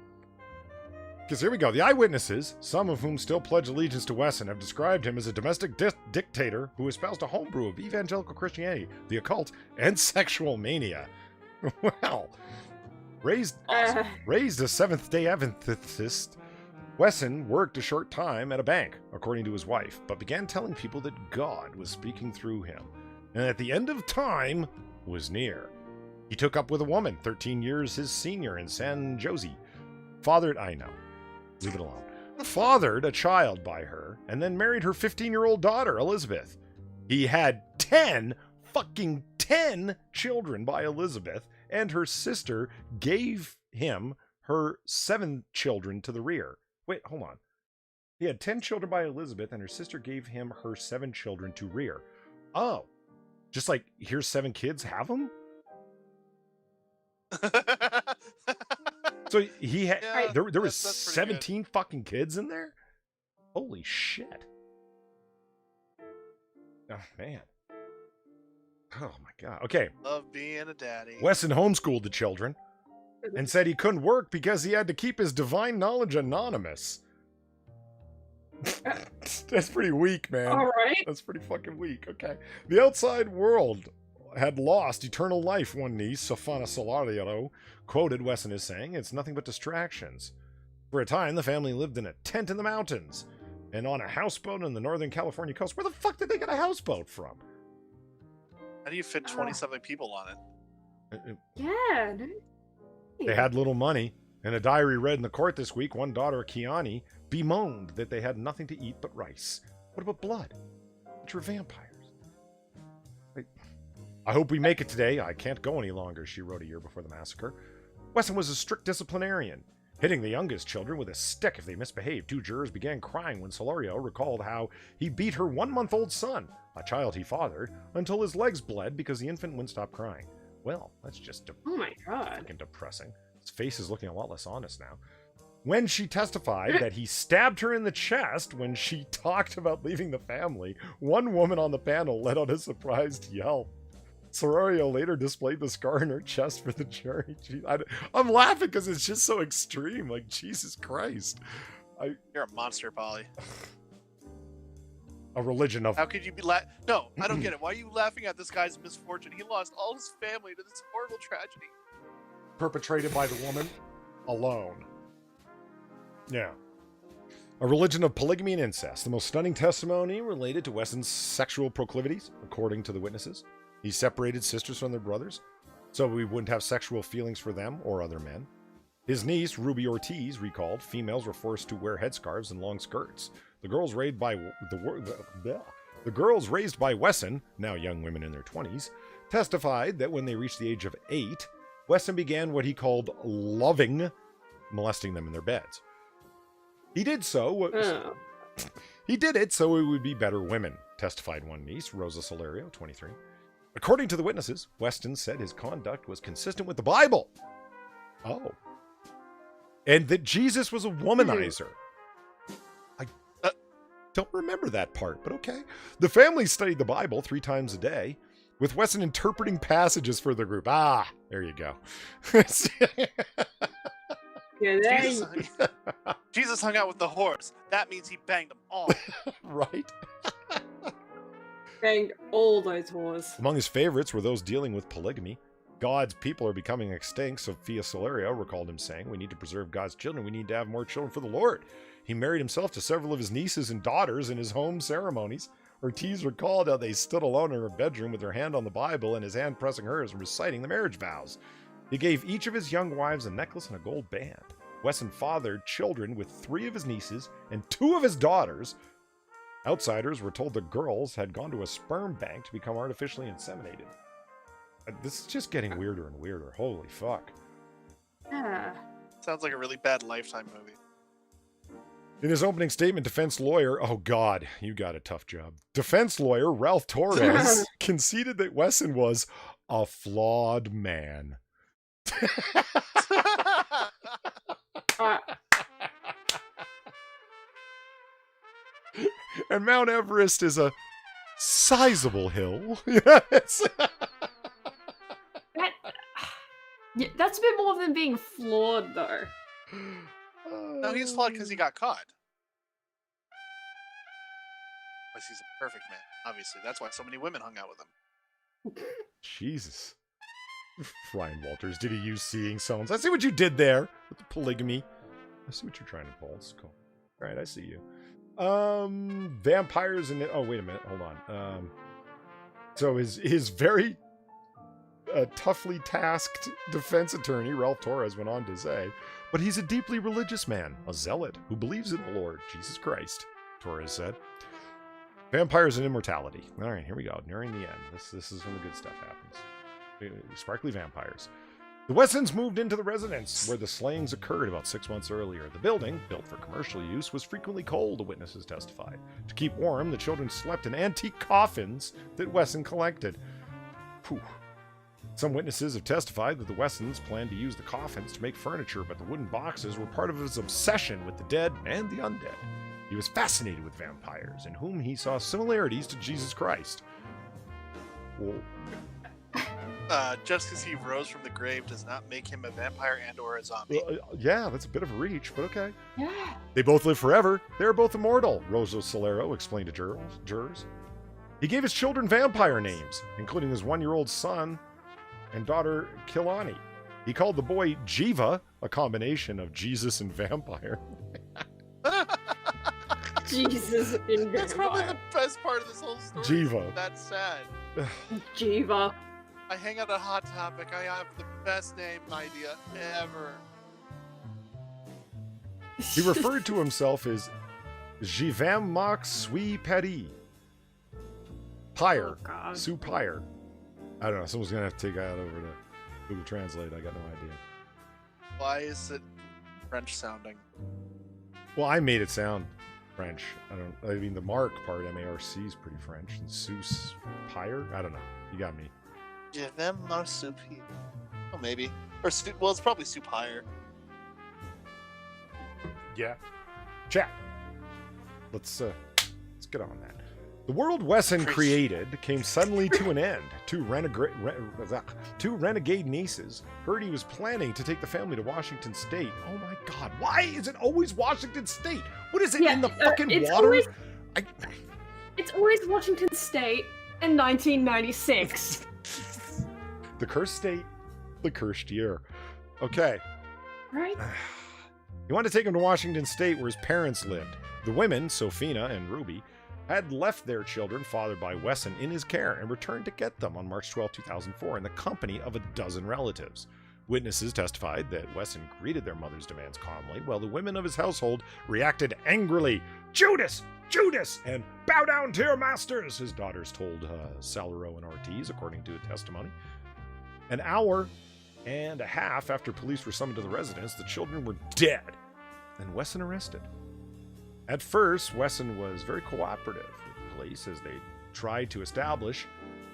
Because here we go. The eyewitnesses, some of whom still pledge allegiance to Wesson, have described him as a domestic dictator who espoused a homebrew of evangelical Christianity, the occult, and sexual mania. Well, raised a Seventh-day Adventist, Wesson worked a short time at a bank, according to his wife, but began telling people that God was speaking through him, and at the end of time was near. He took up with a woman, 13 years his senior in San Jose, leave it alone, fathered a child by her, and then married her 15-year-old daughter, Elizabeth. He had 10 children by Elizabeth, and her sister gave him her 7 children to the rear. Wait, hold on. He had 10 children by Elizabeth, and her sister gave him her 7 children to rear. Oh, just here's 7 kids, have them? So he had there was that's pretty 17 fucking kids in there? Holy shit. Oh, man. Oh, my God. Okay. Love being a daddy. Wesson homeschooled the children. and said he couldn't work because he had to keep his divine knowledge anonymous. That's pretty weak, man. All right. That's pretty fucking weak. Okay. The outside world had lost eternal life, one niece, Sofana Solariero, quoted Wesson as saying, "It's nothing but distractions." For a time, the family lived in a tent in the mountains and on a houseboat on the northern California coast. Where the fuck did they get a houseboat from? How do you fit 20-something people on it? Yeah. They had little money. In a diary read in the court this week, one daughter, Kiani, bemoaned that they had nothing to eat but rice. What about blood? Which were vampires. I hope we make it today. I can't go any longer, she wrote a year before the massacre. Wesson was a strict disciplinarian, hitting the youngest children with a stick if they misbehaved. 2 jurors began crying when Solorio recalled how he beat her 1-month-old son, a child he fathered, until his legs bled because the infant wouldn't stop crying. Well, that's just Oh my god. fucking depressing. His face is looking a lot less honest now. When she testified that he stabbed her in the chest when she talked about leaving the family, one woman on the panel let out a surprised yelp. Sororio later displayed the scar in her chest for the jury. I'm laughing because it's just so extreme. Like, Jesus Christ. You're a monster, Polly. A religion of... How could you be No, I don't get it. Why are you laughing at this guy's misfortune? He lost all his family to this horrible tragedy. Perpetrated by the woman alone. Yeah. A religion of polygamy and incest. The most stunning testimony related to Wesson's sexual proclivities, according to the witnesses. He separated sisters from their brothers, so we wouldn't have sexual feelings for them or other men. His niece, Ruby Ortiz, recalled females were forced to wear headscarves and long skirts. The girls raised by Wesson, now young women in their 20s, testified that when they reached the age of 8, Wesson began what he called loving molesting them in their beds. He did so. He did it so it would be better women, testified one niece, Rosa Solario, 23. According to the witnesses, Weston said his conduct was consistent with the Bible. Oh. And that Jesus was a womanizer. I don't remember that part, but okay. The family studied the Bible 3 times a day, with Weston interpreting passages for the group. Ah, there you go. Yeah, Jesus hung out with the whores. That means he banged them all. Right? banged all those whores. Among his favorites were those dealing with polygamy. God's people are becoming extinct, Sophia Solario recalled him saying, "We need to preserve God's children. We need to have more children for the Lord." He married himself to several of his nieces and daughters in his home ceremonies. Ortiz recalled how they stood alone in her bedroom with her hand on the Bible and his hand pressing hers and reciting the marriage vows. He gave each of his young wives a necklace and a gold band. Wesson fathered children with 3 of his nieces and 2 of his daughters. Outsiders were told the girls had gone to a sperm bank to become artificially inseminated. This is just getting weirder and weirder. Holy fuck. Yeah. Sounds like a really bad Lifetime movie. In his opening statement, defense lawyer, oh God, you got a tough job. Defense lawyer Ralph Torres conceded that Wesson was a flawed man. And Mount Everest is a sizable hill. Yes. Yeah, that's a bit more than being flawed, though. No, he's flawed because he got caught. But he's a perfect man, obviously. That's why so many women hung out with him. Jesus. Ryan Walters, did he use seeing stones? I see what you did there with the polygamy. I see what you're trying to pull. It's cool. All right, I see you. Vampires and... Oh, wait a minute. Hold on. So his very toughly tasked defense attorney, Ralph Torres, went on to say, but he's a deeply religious man, a zealot who believes in the Lord Jesus Christ, Torres said. Vampires and immortality. All right, here we go. Nearing the end. This is when the good stuff happens. Sparkly vampires. The Wessons moved into the residence where the slayings occurred about 6 months earlier. The building, built for commercial use, was frequently cold, the witnesses testified. To keep warm, the children slept in antique coffins that Wesson collected. Whew. Some witnesses have testified that the Wessons planned to use the coffins to make furniture, but the wooden boxes were part of his obsession with the dead and the undead. He was fascinated with vampires, in whom he saw similarities to Jesus Christ. Well, Just because he rose from the grave does not make him a vampire and or a zombie. Yeah, that's a bit of a reach, but okay. Yeah. They both live forever. They're both immortal, Rosa Solero explained to jurors. He gave his children vampire names, including his 1-year-old son and daughter, Kilani. He called the boy Jiva, a combination of Jesus and vampire. Jesus in That's probably vampire. the best part of this whole story. Jiva. That's sad. Jiva. I hang out at Hot Topic. I have the best name idea ever. He referred to himself as Jivam Mak Sui Pedi. Pyre. Oh, God. Sue Pyre. I don't know. Someone's going to have to take that over to Google Translate. I got no idea. Why is it French sounding? Well, I made it sound French. I mean, the Mark part, M-A-R-C, is pretty French. And Seuss Pyre? I don't know. You got me. Yeah, them marsupi. Oh, maybe. Or well, it's probably soup higher. Yeah. Chat. Let's get on that. The world Wesson created came suddenly to an end. Two renegade nieces heard he was planning to take the family to Washington State. Oh my God! Why is it always Washington State? What is it in the fucking it's water? always- It's always Washington State in 1996. The cursed state, the cursed year. Okay. Right? He wanted to take him to Washington State where his parents lived. The women, Sophina and Ruby, had left their children, fathered by Wesson, in his care and returned to get them on March 12, 2004 in the company of a dozen relatives. Witnesses testified that Wesson greeted their mother's demands calmly, while the women of his household reacted angrily. Judas! Judas! And bow down to your masters, his daughters told Salero and Ortiz, according to a testimony. An hour and a half after police were summoned to the residence, the children were dead and Wesson arrested. At first, Wesson was very cooperative with police as they tried to establish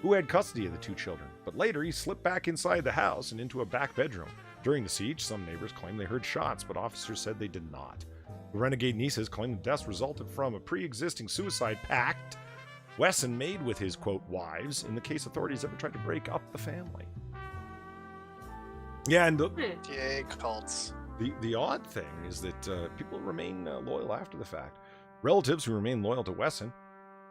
who had custody of the two children. But later, he slipped back inside the house and into a back bedroom. During the siege, some neighbors claimed they heard shots, but officers said they did not. The renegade nieces claimed the deaths resulted from a pre-existing suicide pact Wesson made with his, quote, wives, in the case authorities ever tried to break up the family. Yeah, and Yay, cults. the odd thing is that people remain loyal after the fact. Relatives who remain loyal to Wesson,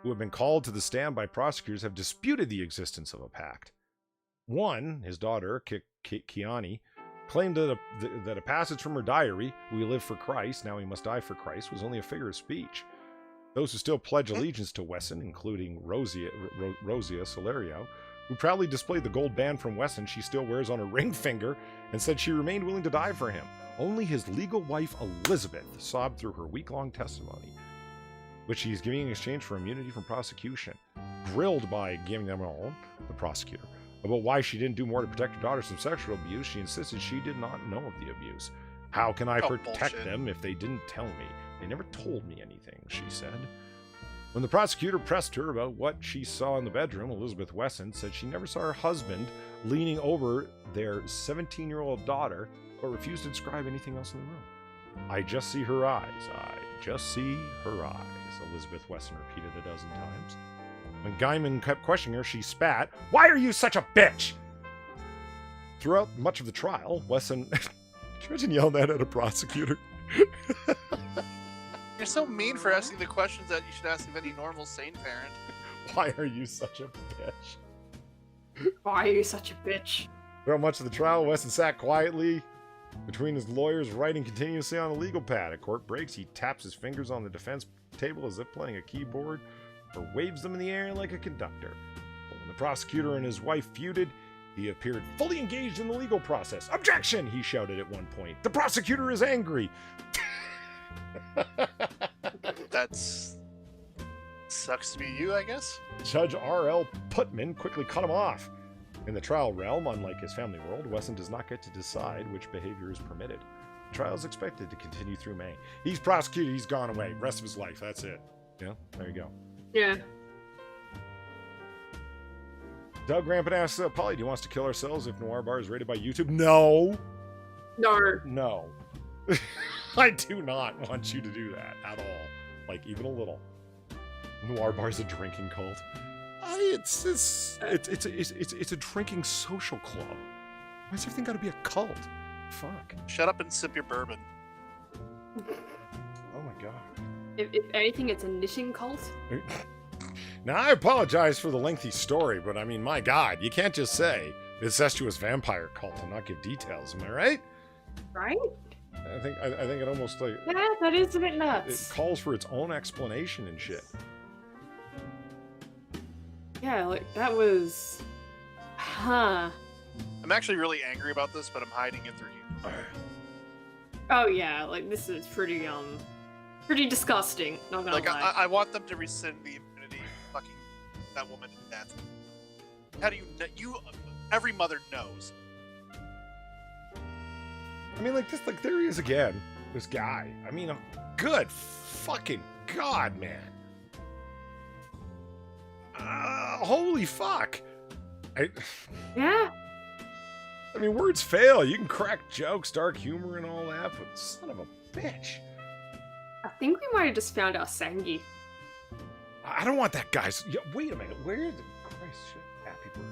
who have been called to the stand by prosecutors, have disputed the existence of a pact. One, his daughter, Kiani, claimed that a passage from her diary, "We live for Christ, now we must die for Christ," was only a figure of speech. Those who still pledge allegiance to Wesson, including Rosia Solerio, who proudly displayed the gold band from Wesson she still wears on her ring finger and said she remained willing to die for him. Only his legal wife, Elizabeth, sobbed through her week-long testimony, which she is giving in exchange for immunity from prosecution. Grilled by Guillermo, the prosecutor, about why she didn't do more to protect her daughters from sexual abuse, she insisted she did not know of the abuse. "How can I protect bullshit. them if they didn't tell me? They never told me anything," she said. When the prosecutor pressed her about what she saw in the bedroom, Elizabeth Wesson said she never saw her husband leaning over their 17-year-old daughter, but refused to describe anything else in the room. "I just see her eyes. I just see her eyes," Elizabeth Wesson repeated a dozen times. When Guyman kept questioning her, she spat, "Why are you such a bitch?" Throughout much of the trial, Wesson... Can you imagine yelling that at a prosecutor? You're so mean for asking the questions that you should ask of any normal, sane parent. Why are you such a bitch? Why are you such a bitch? Throughout much of the trial, Wesson sat quietly between his lawyers, writing continuously on a legal pad. At court breaks, he taps his fingers on the defense table as if playing a keyboard, or waves them in the air like a conductor. But when the prosecutor and his wife feuded, he appeared fully engaged in the legal process. "Objection!" he shouted at one point. "The prosecutor is angry." That's... sucks to be you, I guess? Judge R.L. Putman quickly cut him off. In the trial realm, unlike his family world, Wesson does not get to decide which behavior is permitted. The trial is expected to continue through May. He's prosecuted, he's gone away. Rest of his life, that's it. Yeah, there you go. Yeah. Doug Rampant asks, Polly, do you want us to kill ourselves if Noir Bar is rated by YouTube? No. No. No. I do not want you to do that at all. Like, even a little. Noir Bar's a drinking cult. It's a drinking social club. Why's everything got to be a cult? Fuck. Shut up and sip your bourbon. Oh my god. If anything, it's a knitting cult. Now, I apologize for the lengthy story, but I mean, my god, you can't just say incestuous vampire cult and not give details, am I right? Right? I think it almost like Yeah, that is a bit it nuts. calls for its own explanation and shit. Yeah, like that was. Huh. I'm actually really angry about this, but I'm hiding it through you. Oh yeah, like this is pretty disgusting. Not gonna Like, lie. I want them to rescind the immunity, fucking that woman to death. How do you know? Every mother knows. I mean, like there he is again, this guy. I mean, good fucking god, man. Holy fuck. Yeah. I mean, words fail. You can crack jokes, dark humor, and all that, but son of a bitch. I think we might have just found our Sangi. I don't want that guy's. Yeah, wait a minute. Where the Christ shit? Happy bird.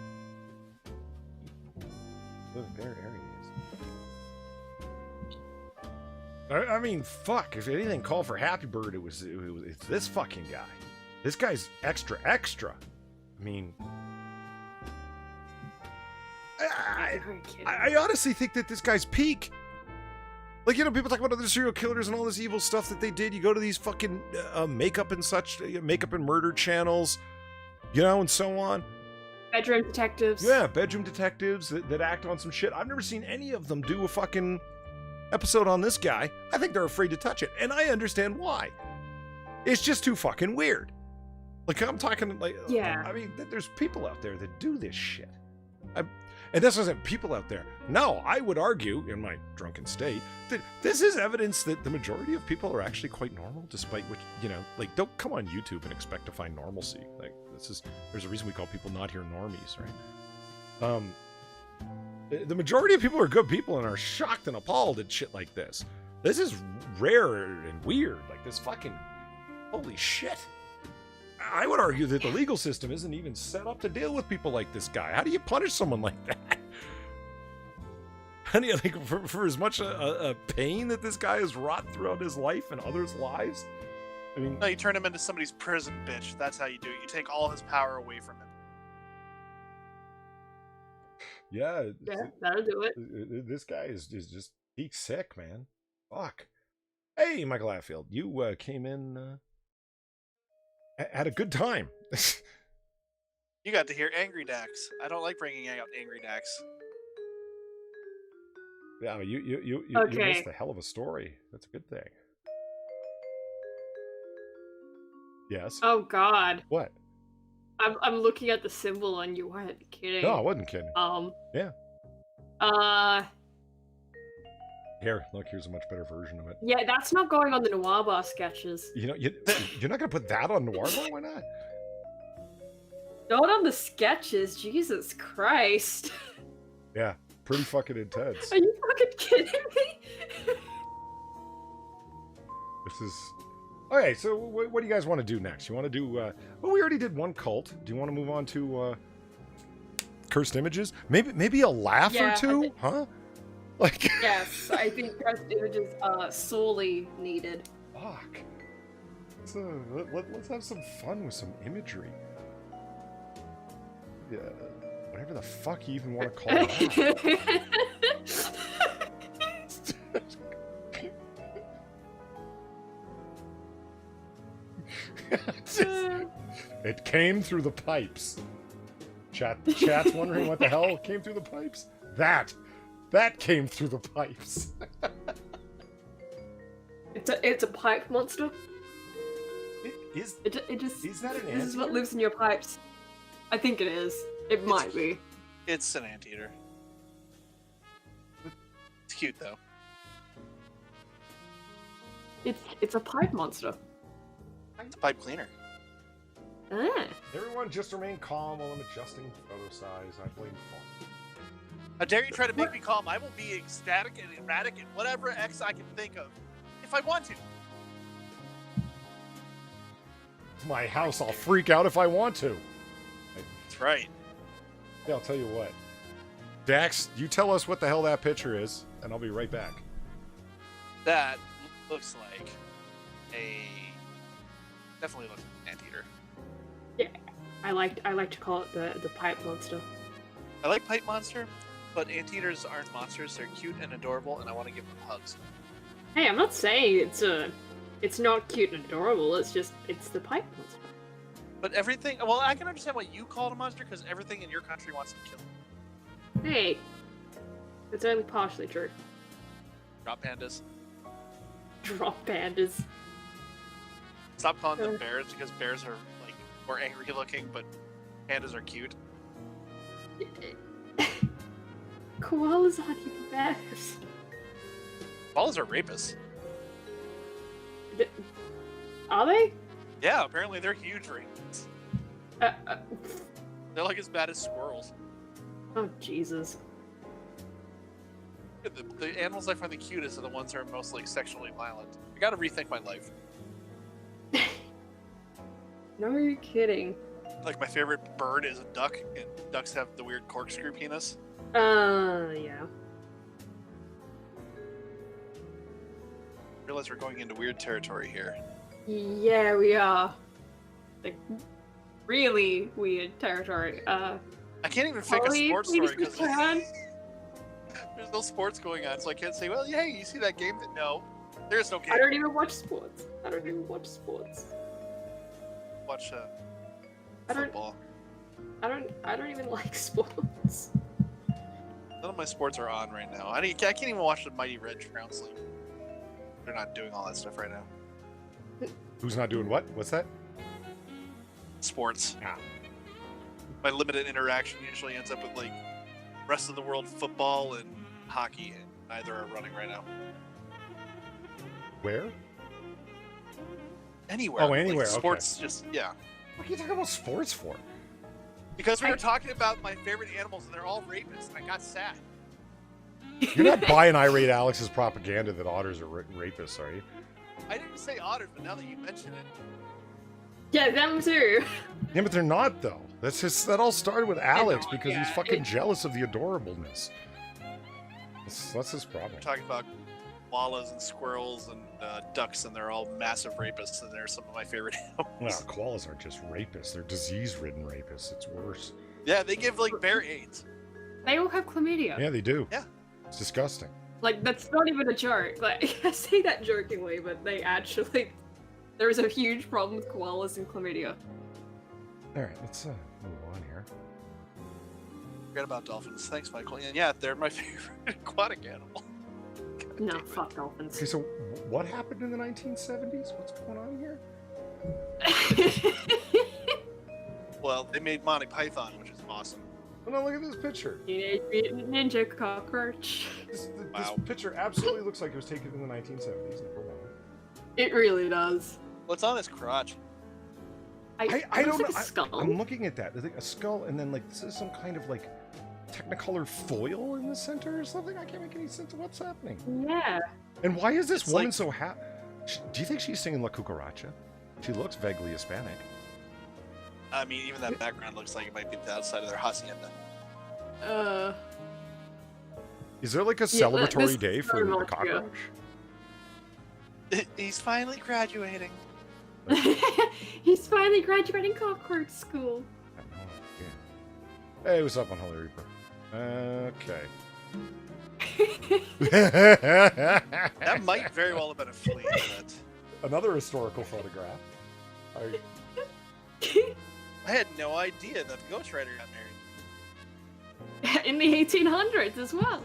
Look, there he is. I mean, fuck. If anything called for Happy Bird, it's this fucking guy. This guy's extra. I mean, I honestly think that this guy's peak. Like, you know, people talk about other serial killers and all this evil stuff that they did. You go to these fucking makeup and murder channels, you know, and so on. Bedroom detectives. Yeah, bedroom detectives that act on some shit. I've never seen any of them do a fucking episode on this guy. I think they're afraid to touch it, and I understand why. It's just too fucking weird. Like, I'm talking, like, Yeah. I mean, there's people out there that do this shit. And this isn't people out there. No, I would argue, in my drunken state, that this is evidence that the majority of people are actually quite normal, despite what, you know, like, don't come on YouTube and expect to find normalcy. Like, there's a reason we call people not here normies, right? The majority of people are good people and are shocked and appalled at shit like this. This is rare and weird. Like, this fucking, holy shit. I would argue that the legal system isn't even set up to deal with people like this guy. How do you punish someone like that? How do you, like, for as much a pain that this guy has wrought throughout his life and others' lives? I mean, No, you turn him into somebody's prison bitch. That's how you do it. You take all his power away from him. yeah, That'll do it. this guy is just peak sick, man. Fuck. Hey, Michael Atfield, you came in had a good time. You got to hear Angry Dax. I don't like bringing out Angry Dax. Yeah, you Okay. missed a hell of a story. That's a good thing. Yes. Oh God. What? I'm looking at the symbol and you weren't kidding. No, I wasn't kidding. Yeah. Here, look, here's a much better version of it. Yeah, that's not going on the Noir Bar sketches. You know, you're not gonna put that on Noir Bar? Why not? Not on the sketches, Jesus Christ. Yeah, pretty fucking intense. Are you fucking kidding me? This is okay. So, what do you guys want to do next? You want to do? Well, we already did one cult. Do you want to move on to cursed images? Maybe a laugh Yeah, or two, huh? Like, Yes, I think cursed images are sorely needed. fuck. Let's have some fun with some imagery. Yeah, whatever the fuck you even want to call it. It came through the pipes. Chat's wondering what the hell came through the pipes? That came through the pipes. It's a pipe monster. Is It just is that an this is what anteater? lives in your pipes. I think it is. It might be. It's an anteater. It's cute though. It's a pipe monster. It's a pipe cleaner. Ah. Everyone just remain calm while I'm adjusting photo size. I blame font. How dare you try to make me calm? I will be ecstatic and erratic and whatever X I can think of, if I want to. It's my house. I'll freak out if I want to. That's right. Yeah, I'll tell you what. Dax, you tell us what the hell that picture is, and I'll be right back. That looks like definitely looks like an anteater. Yeah, I like to call it the pipe monster. I like pipe monster, but anteaters aren't monsters. They're cute and adorable, and I want to give them hugs. Hey, I'm not saying it's not cute and adorable. It's the pipe monster. But everything, well, I can understand why you call it a monster because everything in your country wants to kill it. Hey, it's only partially true. Drop pandas. Drop pandas. Stop calling them bears because bears are like more angry looking, but pandas are cute. Koalas aren't even bears. Koalas are rapists. Are they? Yeah, apparently they're huge rapists. They're like as bad as squirrels. Oh Jesus. The animals I find the cutest are the ones that are most like sexually violent. I gotta rethink my life. No, you're kidding. Like my favorite bird is a duck, and ducks have the weird corkscrew penis. Yeah. I realize we're going into weird territory here. Yeah, we are. Like, really weird territory. I can't even think a Ollie, sports please story because return. there's no sports going on, so I can't say, well, hey, you see that game? No, there's no game. I don't even watch sports. Watch I don't- football. I don't even like sports. None of my sports are on right now. I can't even watch the Mighty Red Trounced League. They're not doing all that stuff right now. Who's not doing what? What's that? Sports. Ah. My limited interaction usually ends up with like rest of the world football and hockey, and neither are running right now. Where? Anywhere. Oh, anywhere, Like, okay. sports, just yeah. What are you talking about sports for? Because we were talking about my favorite animals, and they're all rapists, and I got sad. You're not buying irate Alex's propaganda that otters are rapists, are you? I didn't say otters, but now that you mention it, Yeah, them too. Yeah, but they're not though. That all started with Alex know, because he's yeah, fucking jealous of the adorableness. That's his we're problem. talking about koalas and squirrels and ducks, and they're all massive rapists, and they're some of my favorite Well, animals. koalas aren't just rapists; they're disease-ridden rapists. It's worse. Yeah, they give like bear AIDS. They all have chlamydia. Yeah, they do. Yeah. It's disgusting. Like, that's not even a joke. Like, I say that jokingly, but they actually... There is a huge problem with koalas and chlamydia. All right, let's move on here. Forget about dolphins. Thanks, Michael. And yeah, they're my favorite aquatic animal. God No, damn it. fuck dolphins. Okay, so what happened in the 1970s? What's going on here? Well, they made Monty Python, which is awesome. Oh no, look at this picture. Teenage Mutant Ninja Cockroach. This Wow. picture absolutely looks like it was taken in the 1970s. Number one. It really does. What's on his crotch? I it don't looks know. like a skull. I'm looking at that. There's like a skull, and then like this is some kind of like Technicolor foil in the center or something. I can't make any sense of what's happening. Yeah. And why is this It's woman like- so happy? Do you think she's singing La Cucaracha? She looks vaguely Hispanic. I mean, even that background looks like it might be the outside of their hacienda. Is there like a Yeah, celebratory this day is for very the much, yeah. cockroach? He's finally graduating. He's finally graduating cockroach school. I have no idea. Hey, what's up on Holy Reaper? Okay. That might very well have been a flea. But Another historical photograph. I had no idea that the Ghost Rider got married. In the 1800s as well.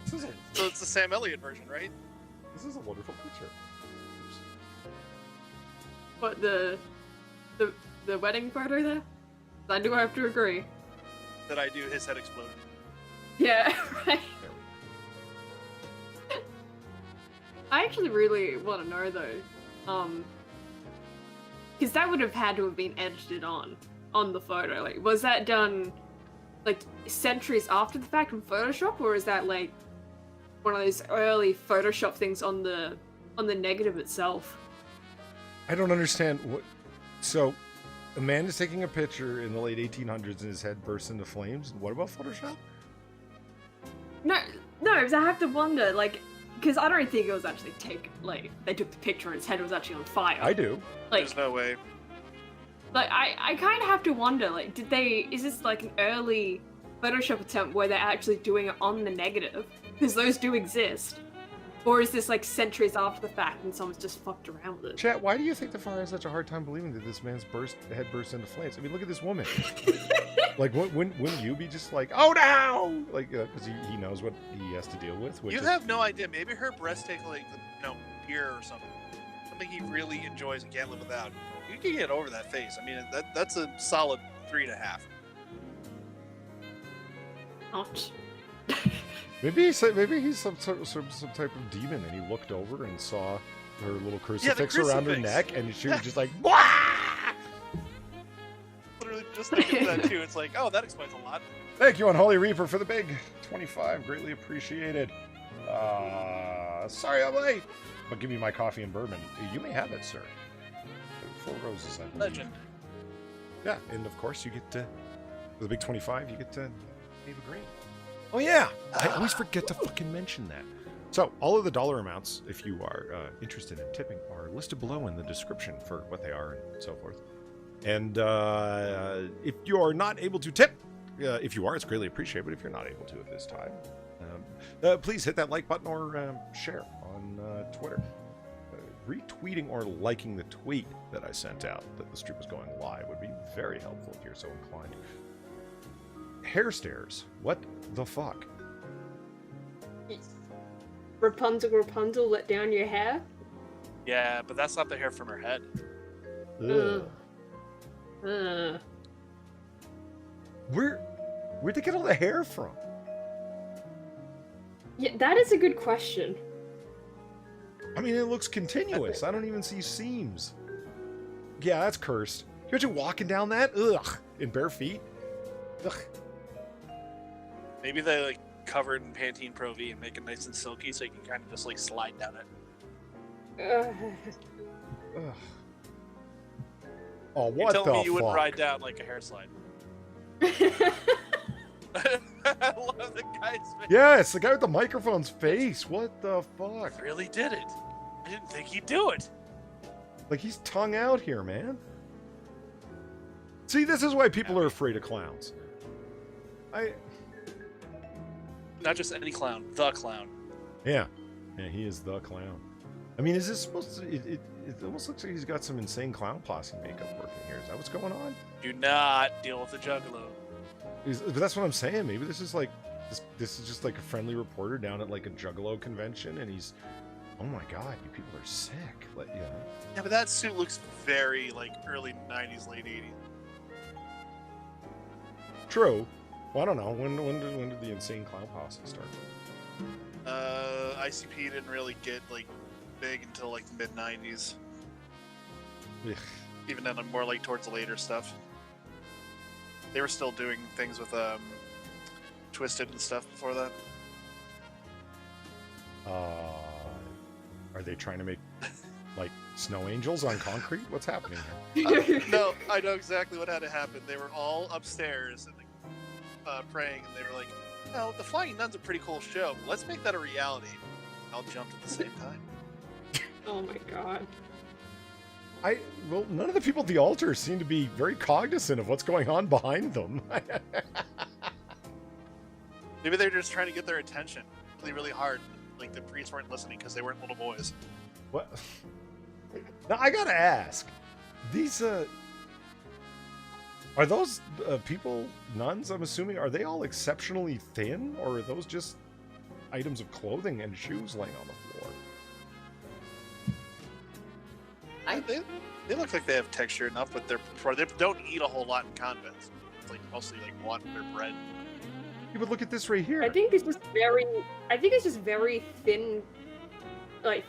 This is So it's the Sam Elliott version, right? a wonderful picture. But the wedding photo there? I do have to agree. That I do, his head exploded. Yeah, right. There we I actually really want to know though, because that would have had to have been edited on the photo. Like, was that done like centuries after the fact in Photoshop, or is that like one of those early Photoshop things on the negative itself? I don't understand what. So, A man is taking a picture in the late 1800s and his head bursts into flames. What about Photoshop? No, because I have to wonder, like, because I don't think it was actually they took the picture and his head was actually on fire. I do. Like, There's no way. like I kind of have to wonder, like, is this like an early Photoshop attempt where they're actually doing it on the negative? Because those do exist. Or is this like centuries after the fact and someone's just fucked around with it? Chat, why do you think the fire has such a hard time believing that this man's head burst into flames? I mean, look at this woman. Like, wouldn't you be just like, oh no! Like, because he knows what he has to deal with. Which You is, have no idea. Maybe her breasts take like, beer or something. Something he really enjoys and can't live without. You can get over that face. I mean, that's a solid 3.5. Ouch. maybe he's some type of demon, and he looked over and saw her little crucifix around her neck, and she was just like, wah! Literally just thinking of that too. It's like, oh, that explains a lot. Thank you, Unholy Reaper, for the big 25. Greatly appreciated. Sorry I'm late, but give me my coffee and bourbon. You may have it, sir. 4 roses, I believe. Legend. Yeah, and of course you get for the big 25, you get Eva Green. Oh yeah, I always forget to fucking mention that. So all of the dollar amounts, if you are interested in tipping, are listed below in the description for what they are and so forth. And if you are not able to tip, if you are, it's greatly appreciated. But if you're not able to at this time, please hit that like button or share on Twitter. Retweeting or liking the tweet that I sent out that the stream was going live would be very helpful if you're so inclined. Hair stairs. What the fuck? Rapunzel, let down your hair? Yeah, but that's not the hair from her head. Ugh. Uh, Where'd they get all the hair from? yeah, that is a good question. I mean, it looks continuous. I don't even see seams. Yeah, that's cursed. You imagine walking down that? Ugh. In bare feet? Ugh. Maybe they like cover it in Pantene Pro V and make it nice and silky so you can kind of just like slide down it. Ugh. Oh, You're what the telling me you fuck? wouldn't ride down like a hair slide. I love the guy's face. Yes, the guy with the microphone's face. What the fuck? He really did it. I didn't think he'd do it. Like, he's tongue out here, man. See, this is why people are afraid of clowns. Not just any clown, the clown. Yeah, he is the clown. I mean, is this supposed to... It almost looks like he's got some insane clown posse makeup working here. Is that what's going on? Do not deal with the juggalo. But that's what I'm saying. Maybe this is like... This is just like a friendly reporter down at like a Juggalo convention, and he's... Oh my god, you people are sick. Like, yeah. Yeah, but that suit looks very like early 90s, late 80s. True. Well, I don't know. When did the insane clown posse start? ICP didn't really get like big until like the mid 90s. Ugh. Even then, more like towards the later stuff. They were still doing things with Twisted and stuff before that. Are they trying to make like snow angels on concrete? What's happening here? No, I know exactly what had to happen. They were all upstairs and praying, and they were like, "No, the Flying Nun's a pretty cool show. But let's make that a reality." And all jumped at the same time. Oh my god. Well, none of the people at the altar seem to be very cognizant of what's going on behind them. Maybe they're just trying to get their attention really, really hard. Like the priests weren't listening because they weren't little boys. What? Now I gotta ask, these are those people nuns? I'm assuming, are they all exceptionally thin, or are those just items of clothing and shoes laying on the floor? They look like they have texture enough, but they don't eat a whole lot in convents. It's like mostly like water or bread. You would look at this right here. I think it's just very thin, like,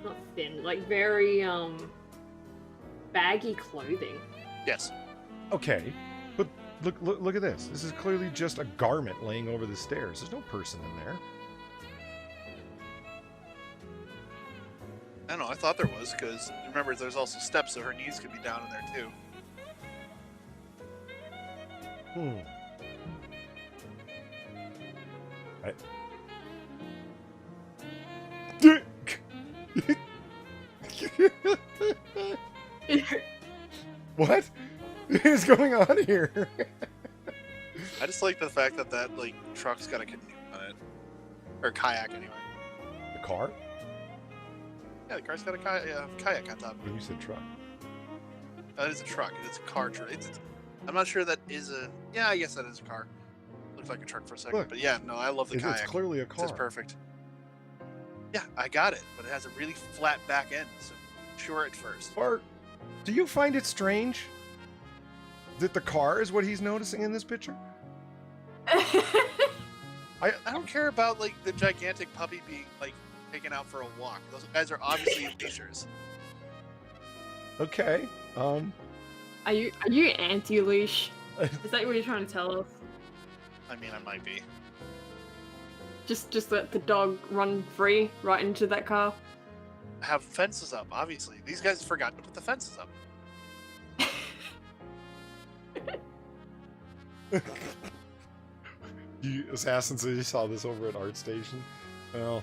not thin, like very, baggy clothing. Yes. Okay, but look at this. This is clearly just a garment laying over the stairs. There's no person in there. I don't know. I thought there was, because remember, there's also steps, so her knees could be down in there too. Hmm. What is going on here? I just like the fact that like truck's got a canoe on it, or kayak anyway. The car? Yeah, the car's got a kayak on top. When you said truck. That is a truck. It's a car truck. I'm not sure that is a. Yeah, I guess that is a car. Looks like a truck for a second, Look, but yeah, no, I love the kayak. It's clearly a car. It's perfect. Yeah, I got it, but it has a really flat back end, so sure at first. Bart, do you find it strange that the car is what he's noticing in this picture? I don't care about like the gigantic puppy being like taken out for a walk. Those guys are obviously leashers. Okay. Are you anti-leash? Is that what you're trying to tell us? I mean, I might be. Just let the dog run free right into that car. Have fences up, obviously. These guys forgot to put the fences up. You assassins, you saw this over at Art Station. Well,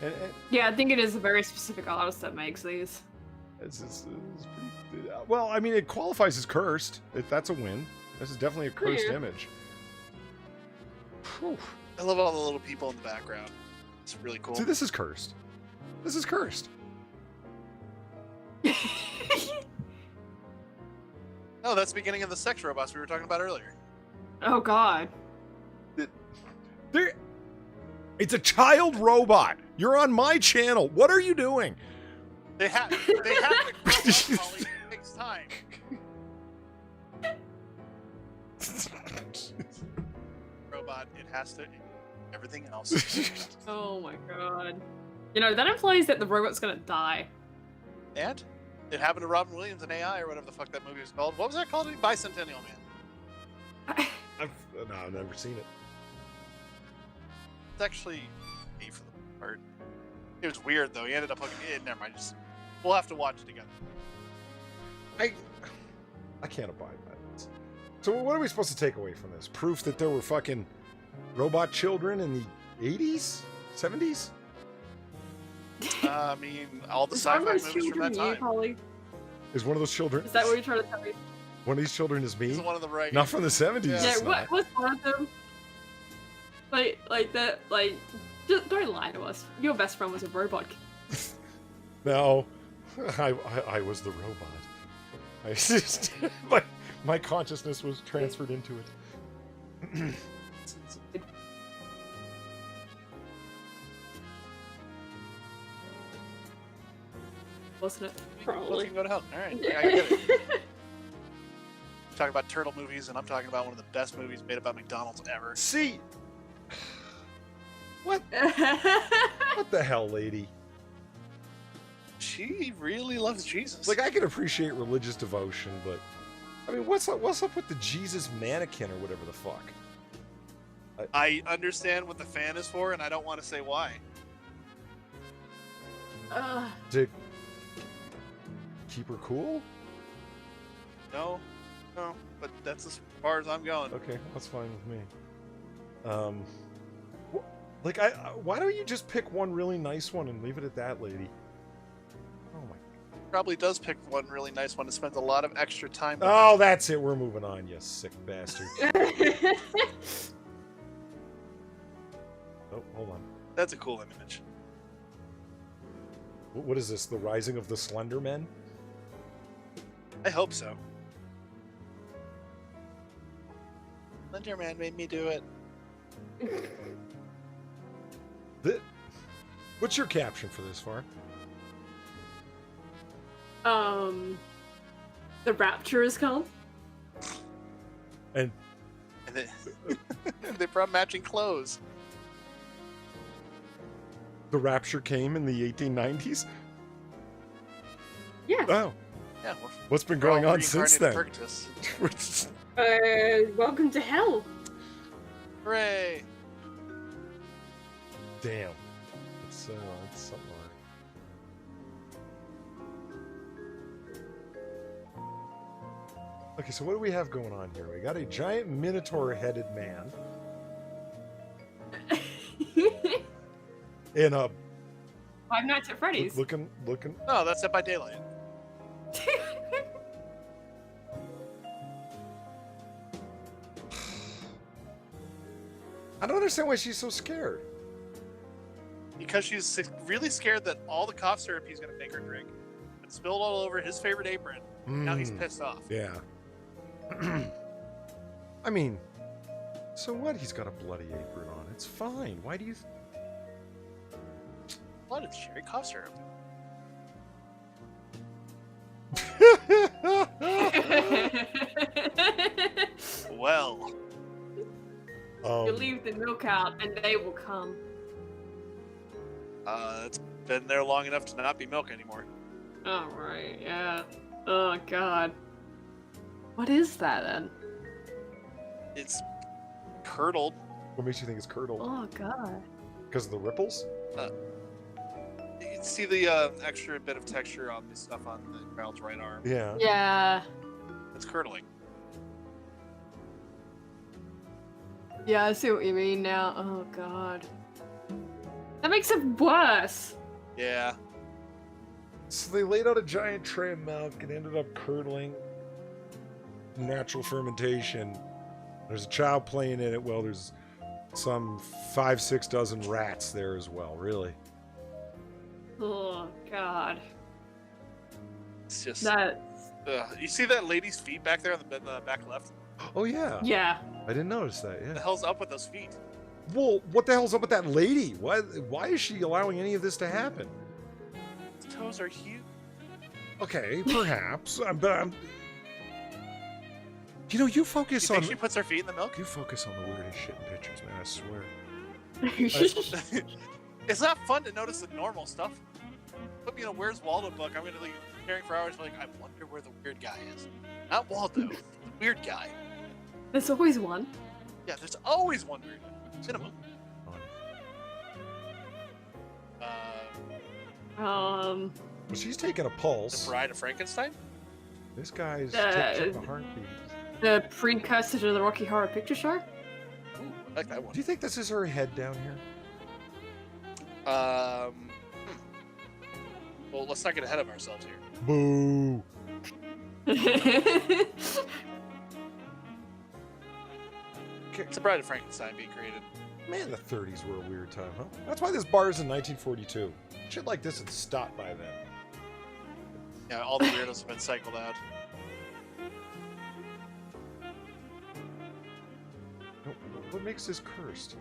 and Yeah, I think it is a very specific artist that makes these. it's pretty. Well, I mean, it qualifies as cursed. That's a win. This is definitely a cursed Yeah. image. Whew. I love all the little people in the background. It's really cool. See, this is cursed. This is cursed. Oh, that's the beginning of the sex robots we were talking about earlier. Oh God. There, it's a child robot. You're on my channel. What are you doing? They have to grow up, Holly. It takes time. Robot, it has to. Everything else. Oh my God. You know, that implies that the robot's gonna die. And it happened to Robin Williams in AI or whatever the fuck that movie was called. What was that called? Bicentennial Man. I've never seen it. It's actually me for the most part. It was weird though. He ended up hooking it. Never mind. We'll have to watch it together. I can't abide by this. So what are we supposed to take away from this? Proof that there were fucking robot children in the 80s? 70s? I mean, all the Is one sci-fi of those movies from that children you, time. Holly? Is one of those children? Is that what you're trying to tell me? One of these children is me? This is one of the right. Not from the 70s. Yeah, Yeah, it's what not. what's one of them? Like that, just don't lie to us. Your best friend was a robot. No, I was the robot. I just, my consciousness was transferred into it. Wasn't it? Well, Probably. you can go to hell. All right, I get it. Talking about turtle movies, and I'm talking about one of the best movies made about McDonald's ever. See, what the hell, lady? She really loves Jesus. Like, I can appreciate religious devotion, but I mean, what's up with the Jesus mannequin or whatever the fuck? I understand what the fan is for, and I don't want to say why. To keep her cool? No, but that's as far as I'm going. Okay, that's fine with me. Like, why don't you just pick one really nice one and leave it at that, lady? Oh my. Probably does pick one really nice one and spends a lot of extra time with Oh, that's it. We're moving on, you sick bastard. Oh, hold on. That's a cool image. What is this? The Rising of the Slender Men? I hope so. Slender Man made me do it. What's your caption for this, Far? The rapture has come. And And they brought matching clothes. the rapture came in the 1890s? Yeah. Oh, Yeah, what's been we're all going on since then? reincarnated Purgatus. Welcome to hell. Hooray! Damn. It's something Okay, so what do we have going on here? We got a giant minotaur-headed man in a Five Nights at Freddy's. looking. No, that's Dead by Daylight. I don't understand why she's so scared. Because she's really scared that all the cough syrup he's going to make her drink and spilled all over his favorite apron. Now he's pissed off. Yeah. I mean, so what? He's got a bloody apron on. It's fine. Why do you? What? It's cherry cough syrup. Well, You leave the milk out and they will come. it's been there long enough to not be milk anymore. Alright, yeah. Oh god. What is that then? It's curdled. What makes you think it's curdled? Oh god. Because of the ripples? You can see the extra bit of texture on the stuff on the child's right arm. Yeah. Yeah. It's curdling. Yeah, I see what you mean now. Oh god. That makes it worse. Yeah. So they laid out a giant tray of milk. It ended up curdling. Natural fermentation. There's a child playing in it. Well, there's some 5-6 dozen rats there as well. Really. Oh god. It's just. That's... You see that lady's feet back there on the back left? Oh yeah. Yeah. I didn't notice that. What the Yeah. hell's up with those feet? Well, what the hell's up with that lady? Why is she allowing any of this to happen? His toes are huge. Okay, perhaps. But you know, you focus You on. think she puts her feet in the milk? You focus on the weirdest shit in pictures, man. I swear. It's not fun to notice the normal stuff. Put me in a Where's Waldo book. I'm gonna be caring for hours. Like, I wonder where the weird guy is. Not Waldo, the weird guy. There's always one. Yeah, there's always one weird guy. Minimum. Well, she's taking a The pulse. Bride of Frankenstein. This guy's Uh, checking the heartbeat. The precursor to the Rocky Horror Picture Show. Ooh, I like that one. Do you think this is her head down here? Well, let's not get ahead of ourselves here. Boo! It's the Bride of Frankenstein being created. Man, the 30s were a weird time, huh? That's why this bar is in 1942. Shit like this had stopped by then. Yeah, all the weirdos have been cycled out. What makes this cursed?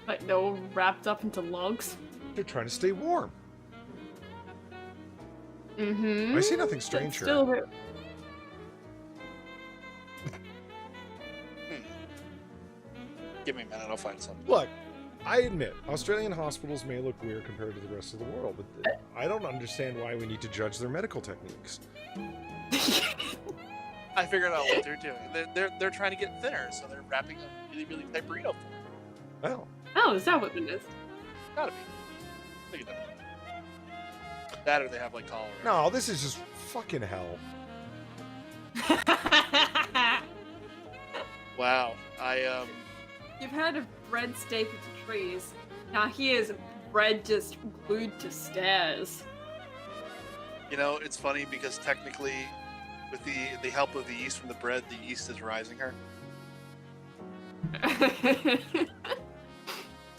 Like they're all wrapped up into logs. They're trying to stay warm. Mm-hmm. I see nothing strange here. Still a bit... Give me a minute, I'll find something. Look, I admit, Australian hospitals may look weird compared to the rest of the world, but I don't understand why we need to judge their medical techniques. I figured out what they're doing. They're trying to get thinner, so they're wrapping a really, really tight burrito for it. Well, Oh, is that what it is? Gotta be. Look at that. That or they have like cholera. no, this is just fucking hell. Wow. You've heard of bread stapled to trees. Now here's bread just glued to stairs. You know, it's funny because technically, with the help of the yeast from the bread, the yeast is rising her.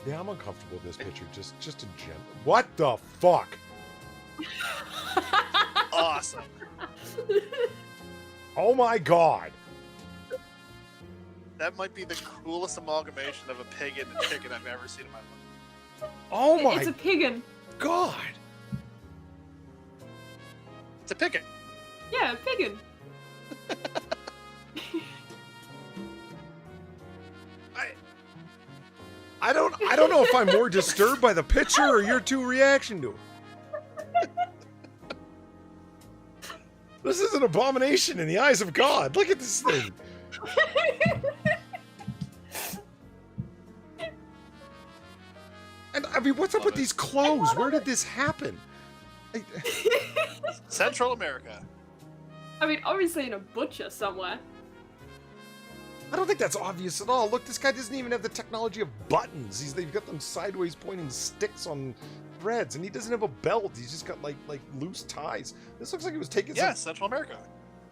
Yeah, I'm uncomfortable with this picture. Just a gem. What the fuck? Awesome. Oh my god. That might be the coolest amalgamation of a pig and a chicken I've ever seen in my life. Oh my It's a piggin. god. It's a piggin. Yeah, a piggin. I don't know if I'm more disturbed by the picture or your two reaction to it. This is an abomination in the eyes of God. Look at this thing. And I mean, what's up with these clothes? Where did this happen? Central America. I mean, obviously in a butcher somewhere. I don't think that's obvious at all. Look, this guy doesn't even have the technology of buttons. They've got them sideways pointing sticks on threads, and he doesn't have a belt. He's just got like loose ties. This looks like he was taking Yeah, Central America.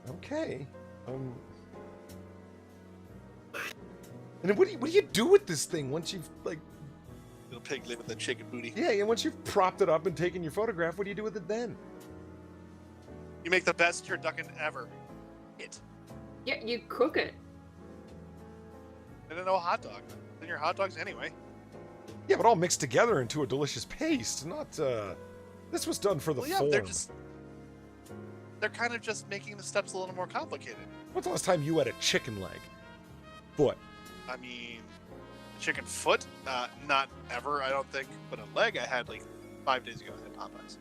Okay. And then what do you do with this thing once you've like Little pig living with the chicken booty. Yeah, and once you've propped it up and taken your photograph, what do you do with it then? You make the best turducken ever. Yeah, you cook it. And then no hot dog. Then your hot dogs anyway. Yeah, but all mixed together into a delicious paste. Not this was done for the form. They're kind of just making the steps a little more complicated. When's the last time you had a chicken leg? Foot. I mean, chicken foot? Not ever, I don't think. But a leg I had like 5 days ago at Popeyes.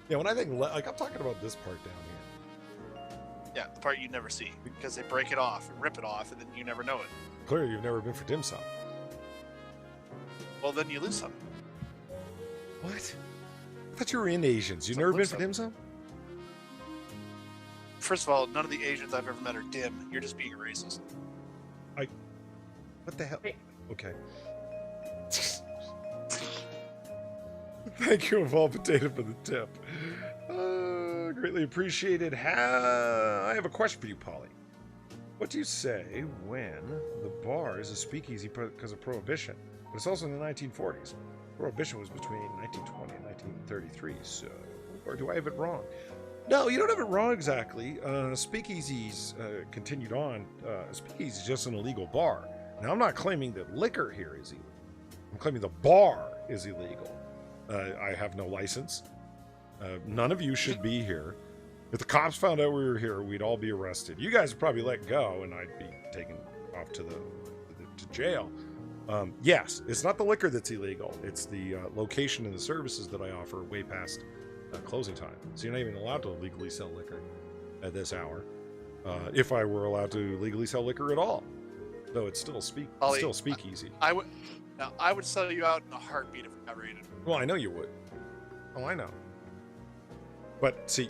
Yeah, when I think like I'm talking about this part down here. Yeah, the part you never see because they break it off and rip it off, and then you never know it. Clearly, you've never been for dim sum. Well, then you lose some. What? I thought you were in Asians. You've never been for dim sum? First of all, none of the Asians I've ever met are dim. You're just being a racist. What the hell? Wait. Okay. Thank you, Evolved Potato, for the tip. Greatly appreciated. I have a question for you, Polly. What do you say when the bar is a speakeasy because of Prohibition? But it's also in the 1940s. Prohibition was between 1920 and 1933, so... Or do I have it wrong? No, you don't have it wrong exactly. Speakeasies continued on. Speakeasy is just an illegal bar. Now, I'm not claiming that liquor here is illegal. I'm claiming the bar is illegal. I have no license. None of you should be here. If the cops found out we were here, we'd all be arrested. You guys would probably let go, and I'd be taken off to jail. Yes, it's not the liquor that's illegal. It's the location and the services that I offer way past closing time. So you're not even allowed to legally sell liquor at this hour. If I were allowed to legally sell liquor at all, though it's still speakeasy. I would sell you out in a heartbeat if we got raided. Well, I know you would. Oh, I know. But see,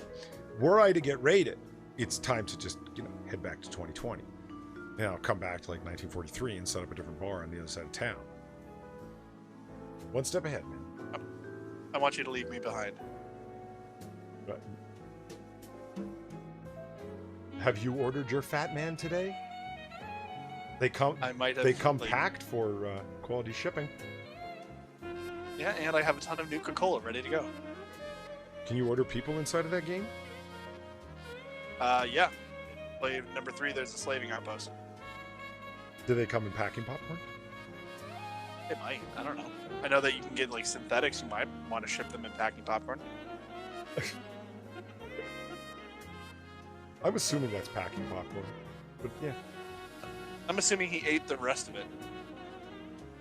were I to get raided, it's time to just head back to 2020. Come back to like 1943 and set up a different bar on the other side of town. One step ahead, man. I want you to leave me behind. But have you ordered your fat man today? They come. I might have. They come packed for quality shipping. Yeah, and I have a ton of Nuka-Cola ready to go. Can you order people inside of that game? Yeah. Slave number 3. There's a slaving outpost. Do they come in packing popcorn? It might. I don't know. I know that you can get like synthetics. You might want to ship them in packing popcorn. I'm assuming that's packing popcorn, but yeah. I'm assuming he ate the rest of it.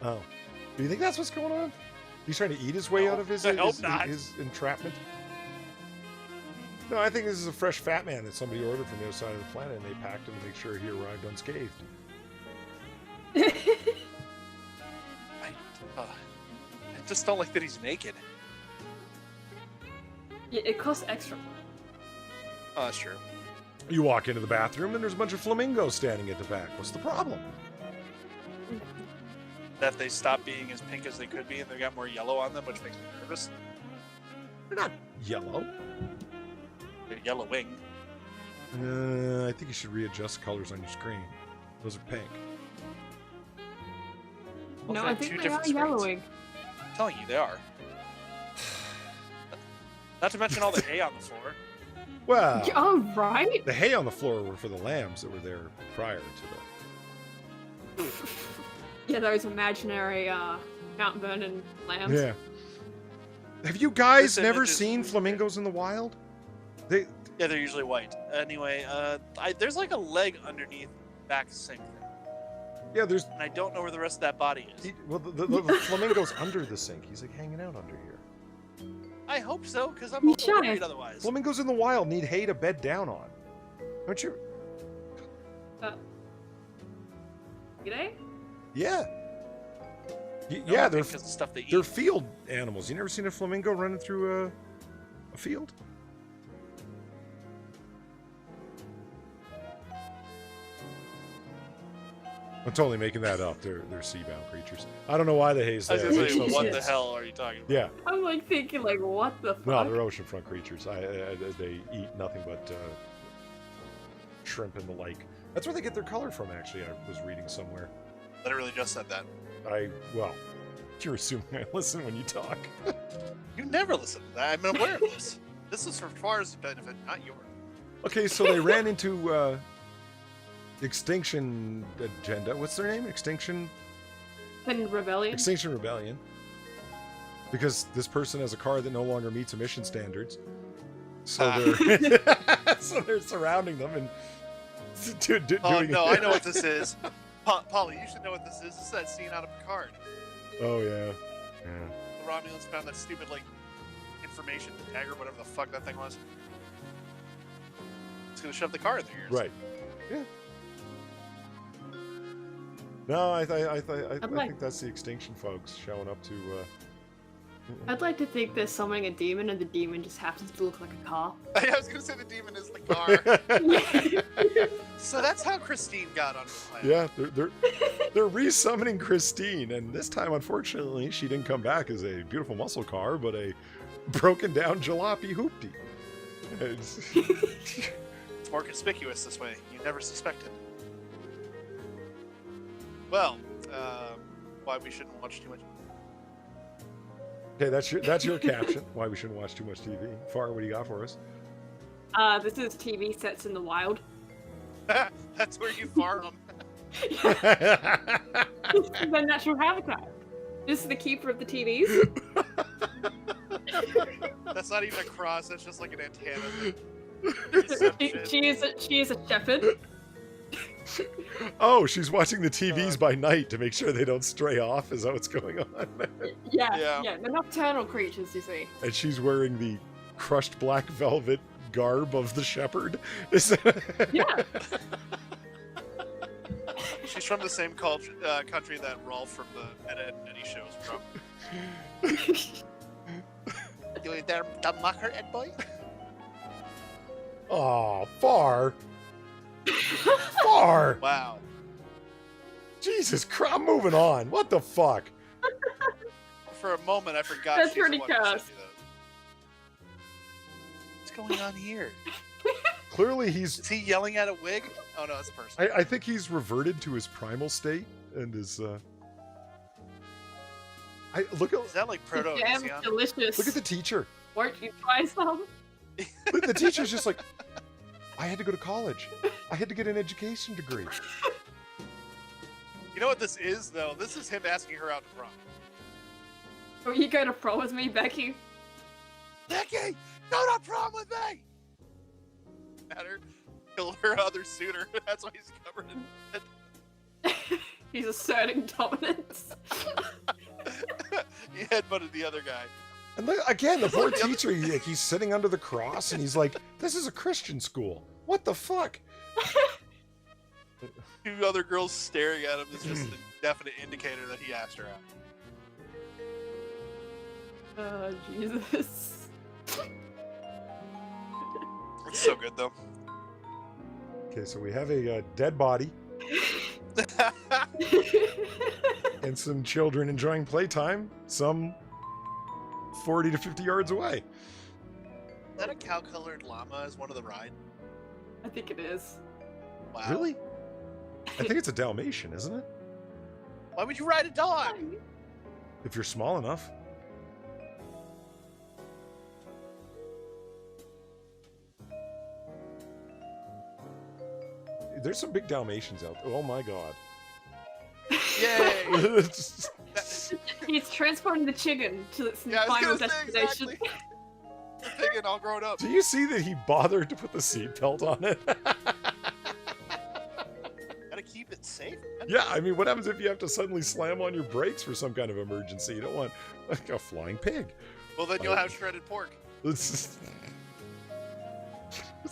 Oh, do you think that's what's going on? He's trying to eat his way out of his entrapment. No, I think this is a fresh fat man that somebody ordered from the other side of the planet, and they packed him to make sure he arrived unscathed. I just don't like that he's naked. Yeah, it costs extra. Oh, that's true. You walk into the bathroom, and there's a bunch of flamingos standing at the back. What's the problem? That they stopped being as pink as they could be, and they got more yellow on them, which makes me nervous. They're not yellow. They're yellowing. I think you should readjust colors on your screen. Those are pink. No, I think they are yellowing. I'm telling you, they are. Not to mention all the hay on the floor. Well, oh, right. The hay on the floor were for the lambs that were there prior to the... Yeah, those imaginary Mount Vernon lambs. Yeah. Have you guys never seen flamingos in the wild? Yeah, they're usually white. Anyway, there's like a leg underneath the back sink there. Yeah, there's... And I don't know where the rest of that body is. Well, the flamingo's under the sink. He's like hanging out under here. I hope so, because I'm a little worried otherwise. Flamingos in the wild need hay to bed down on. Don't you? G'day? Yeah. No, Yeah, they're because the stuff they eat. They're field animals. You never seen a flamingo running through a field? I'm totally making that up. They're sea-bound creatures. I don't know why the haze I was there. gonna Makes say, no what the sense. hell are you talking about? Yeah. I'm like thinking, like, what the fuck? No, they're oceanfront creatures. They eat nothing but shrimp and the like. That's where they get their color from, actually. I was reading somewhere. Literally just said that. Well, you're assuming I listen when you talk. You never listen to that. I'm aware of this. This is for Far's benefit, not yours. Okay, so they ran into Extinction Agenda. What's their name? Extinction Rebellion. Because this person has a car that no longer meets emission standards. So they're so they're surrounding them and doing. No, I know what this is. Polly, you should know what this is. This is that scene out of Picard. Oh yeah. The Romulans found that stupid information tag or whatever the fuck that thing was. It's gonna shove the car in their ears. Right. Yeah. No, I think that's the Extinction folks showing up to. I'd like to think they're summoning a demon, and the demon just happens to look like a car. I was gonna say the demon is the car. So that's how Christine got on the planet. Yeah, they're re-summoning Christine, and this time, unfortunately, she didn't come back as a beautiful muscle car, but a broken down jalopy hoopty. It's more conspicuous this way. You never suspected. Well, why we shouldn't watch too much. Okay, that's your caption. Why we shouldn't watch too much TV. Far, what do you got for us? This is TV sets in the wild. That's where you farm them. This is their natural habitat. This is the keeper of the TVs. That's not even a cross. That's just like an antenna. She is a shepherd. Oh, she's watching the TVs by night to make sure they don't stray off. Is that what's going on? Yeah. They're nocturnal creatures, you see. And she's wearing the crushed black velvet garb of the shepherd. Yeah. She's from the same country that Rolf from the Ed, Edd and Eddy show is from. You there, dumb mucker, Ed boy? Oh, Far. Far. Wow. Jesus Christ, I'm moving on. What the fuck? For a moment, I forgot. That's she's the pretty one who sent cursed. you those. What's going on here? Clearly Is he yelling at a wig? Oh no, it's a person. I think he's reverted to his primal state and is look Is that like proto Damn Elysium? delicious. at the teacher. Won't you try some? The teacher's just like, I had to go to college. I had to get an education degree. You know what this is though? This is him asking her out to prom. Will you go to prom with me, Becky? Becky, go to prom with me. At her, kill her other suitor. That's why he's covered in. He's asserting dominance. He headbutted the other guy. And look, again, the poor teacher, he's sitting under the cross and he's like, this is a Christian school. What the fuck? Two other girls staring at him is just a definite indicator that he asked her out. Oh, Jesus. It's so good though. Okay, so we have a dead body and some children enjoying playtime, some 40 to 50 yards away. Is that a cow-colored llama as one of the ride? I think it is. Wow. Really? I think it's a Dalmatian, isn't it? Why would you ride a dog? If you're small enough. There's some big Dalmatians out there. Oh my god. Yay! He's transporting the chicken to its Yeah, I final was gonna say destination. exactly. The thing all grown up. Do you see that he bothered to put the seatbelt on it? Gotta keep it safe. Man. Yeah, I mean, what happens if you have to suddenly slam on your brakes for some kind of emergency? You don't want like a flying pig. Well, then you'll have shredded pork. This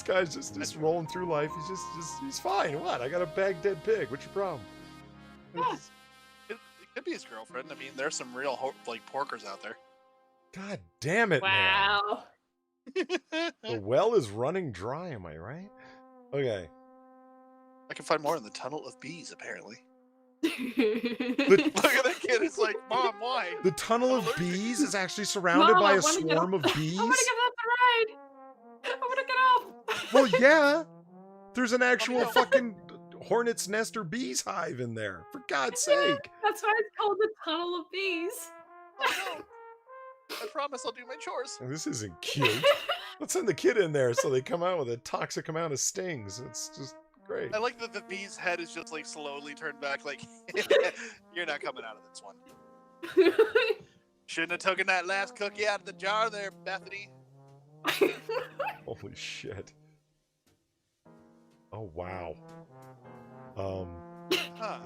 guy's just rolling through life. He's fine. What? I got a bagged dead pig. What's your problem? Yeah. It could be his girlfriend. I mean, there's some real porkers out there. God damn it, Wow. man. The well is running dry, am I right? Okay. I can find more in the tunnel of bees, apparently. Look at that kid. It's like, Mom, why? The tunnel of bees is actually surrounded Mom, by I a wanna get swarm off- of bees. I want to get off the ride. I want to get off. Well, yeah. There's an actual no. fucking hornet's nest or bees hive in there. For God's Yeah, sake. that's why it's called the tunnel of bees. Oh, no. I promise I'll do my chores. This isn't cute. Let's send the kid in there so they come out with a toxic amount of stings. It's just great. I like that the bee's head is just like slowly turned back, like, you're not coming out of this one. Shouldn't have taken that last cookie out of the jar there, Bethany. Holy shit. Oh, wow. Huh.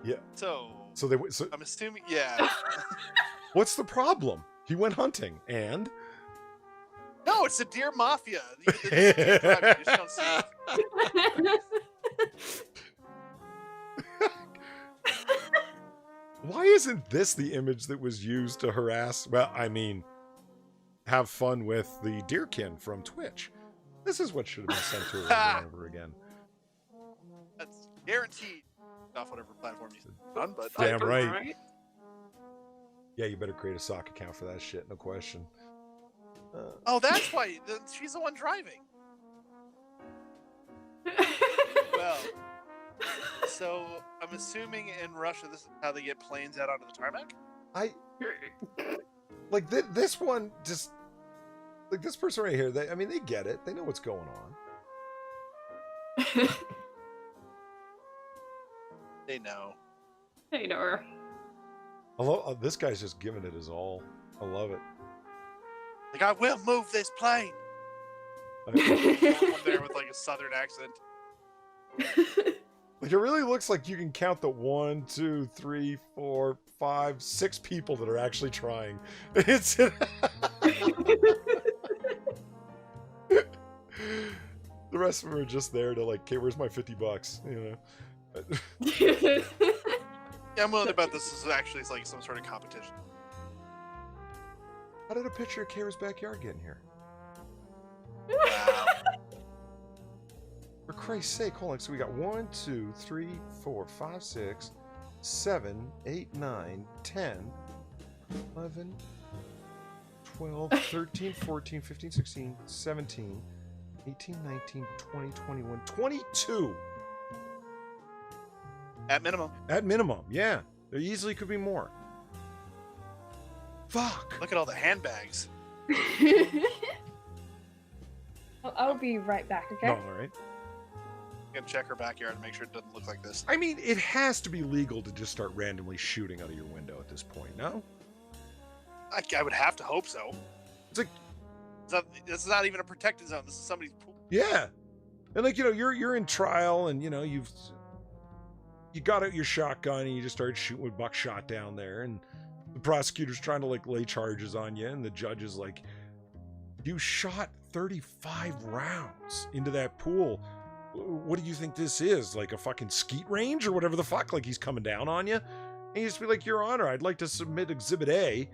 Yeah. So So I'm assuming, yeah. what's the problem? He went hunting and No, it's the deer mafia. You just don't see it. why isn't this the image that was used to harass, well, I mean, have fun with the deerkin from Twitch? This is what should have been sent to her over and over again. That's guaranteed off whatever platform you on, but Damn right. Yeah, you better create a sock account for that shit, no question. oh, that's why she's the one driving. Well, so I'm assuming in Russia this is how they get planes out onto the tarmac. Like this one just, like this person right here, I mean, they get it. They know what's going on. They know. Hey, Nora. I love, this guy's just giving it his all. I love it. Like, I will move this plane. I- One there with like a southern accent. Like, it really looks like you can count the 1, 2, 3, 4, 5, 6 people that are actually trying. It's the rest of them are just there to like, okay, where's my $50? You know. Yeah, I'm willing to bet this is actually like some sort of competition. How did a picture of Kara's backyard get in here? Wow. For Christ's sake, hold on. So we got 1, 2, 3, 4, 5, 6, 7, 8, 9, 10, 11, 12, 13, 14, 15, 16, 17, 18, 19, 20, 21, 22. At minimum. At minimum, yeah. There easily could be more. Fuck. Look at all the handbags. I'll be right back, okay? No, all right. You gotta check her backyard and make sure it doesn't look like this. I mean, it has to be legal to just start randomly shooting out of your window at this point, no? I would have to hope so. It's like, This is not even a protected zone. This is somebody's pool. yeah. And like, you know, you're in trial and, you know, you got out your shotgun and you just started shooting with buckshot down there, and the prosecutor's trying to like lay charges on you, and the judge is like, you shot 35 rounds into that pool. What do you think this is? Like a fucking skeet range or whatever the fuck? Like he's coming down on you? And you just be like, Your Honor, I'd like to submit Exhibit A.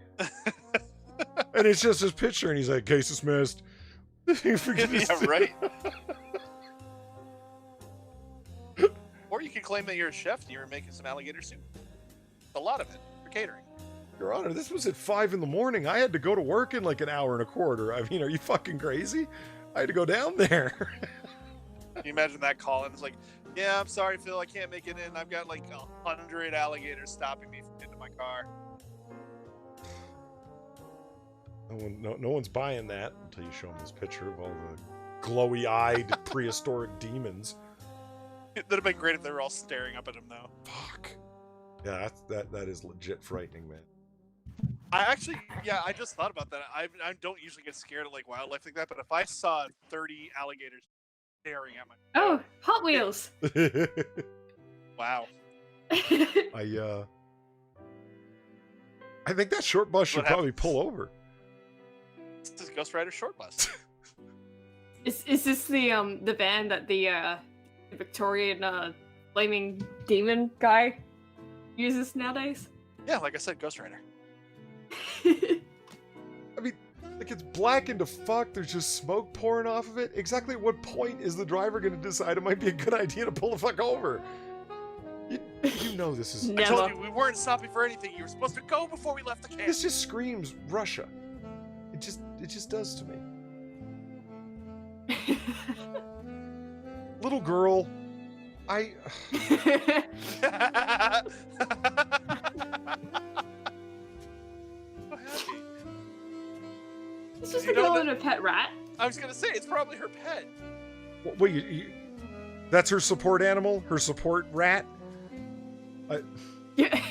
And it's just his picture, and he's like, case dismissed. Yeah, right. Or you could claim that you're a chef and you were making some alligator soup. A lot of it for catering. Your Honor, this was at 5 a.m. I had to go to work in like an hour and a quarter. I mean, are you fucking crazy? I had to go down there. Can you imagine that call? And it's like, yeah, I'm sorry, Phil, I can't make it in. I've got like 100 alligators stopping me from getting to my car. No one's buying that until you show them this picture of all the glowy-eyed prehistoric demons. That'd have been great if they were all staring up at him, though. Fuck. Yeah, that is legit frightening, man. I just thought about that. I don't usually get scared of like wildlife like that, but if I saw 30 alligators staring at my Oh, Hot Wheels. wow. I think that short bus should What probably happens? pull over. This is Ghost Rider short bus. Is this the van that the Victorian flaming demon guy uses nowadays? Yeah, like I said, Ghost Rider. I mean, like, it's blackened to fuck. There's just smoke pouring off of it. Exactly at what point is the driver going to decide it might be a good idea to pull the fuck over? You know this is. I told Never. you we weren't stopping for anything. You were supposed to go before we left the camp. This just screams Russia. It just does to me. Little girl, I. So happy. It's just You a know girl that- and a pet rat. I was gonna say it's probably her pet. Wait, that's her support animal? Her support rat? Yeah.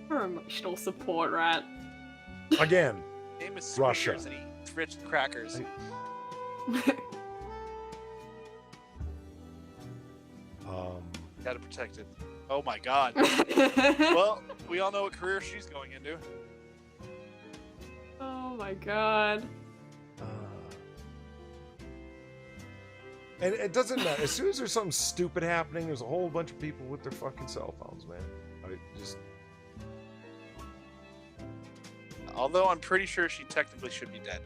Her emotional support rat. Again, Name is Russia. Snickers and he eats rich crackers. Gotta protect it. Oh my god. Well, we all know what career she's going into. Oh my god. and it doesn't matter. As soon as there's something stupid happening, there's a whole bunch of people with their fucking cell phones, man. Although I'm pretty sure she technically should be dead.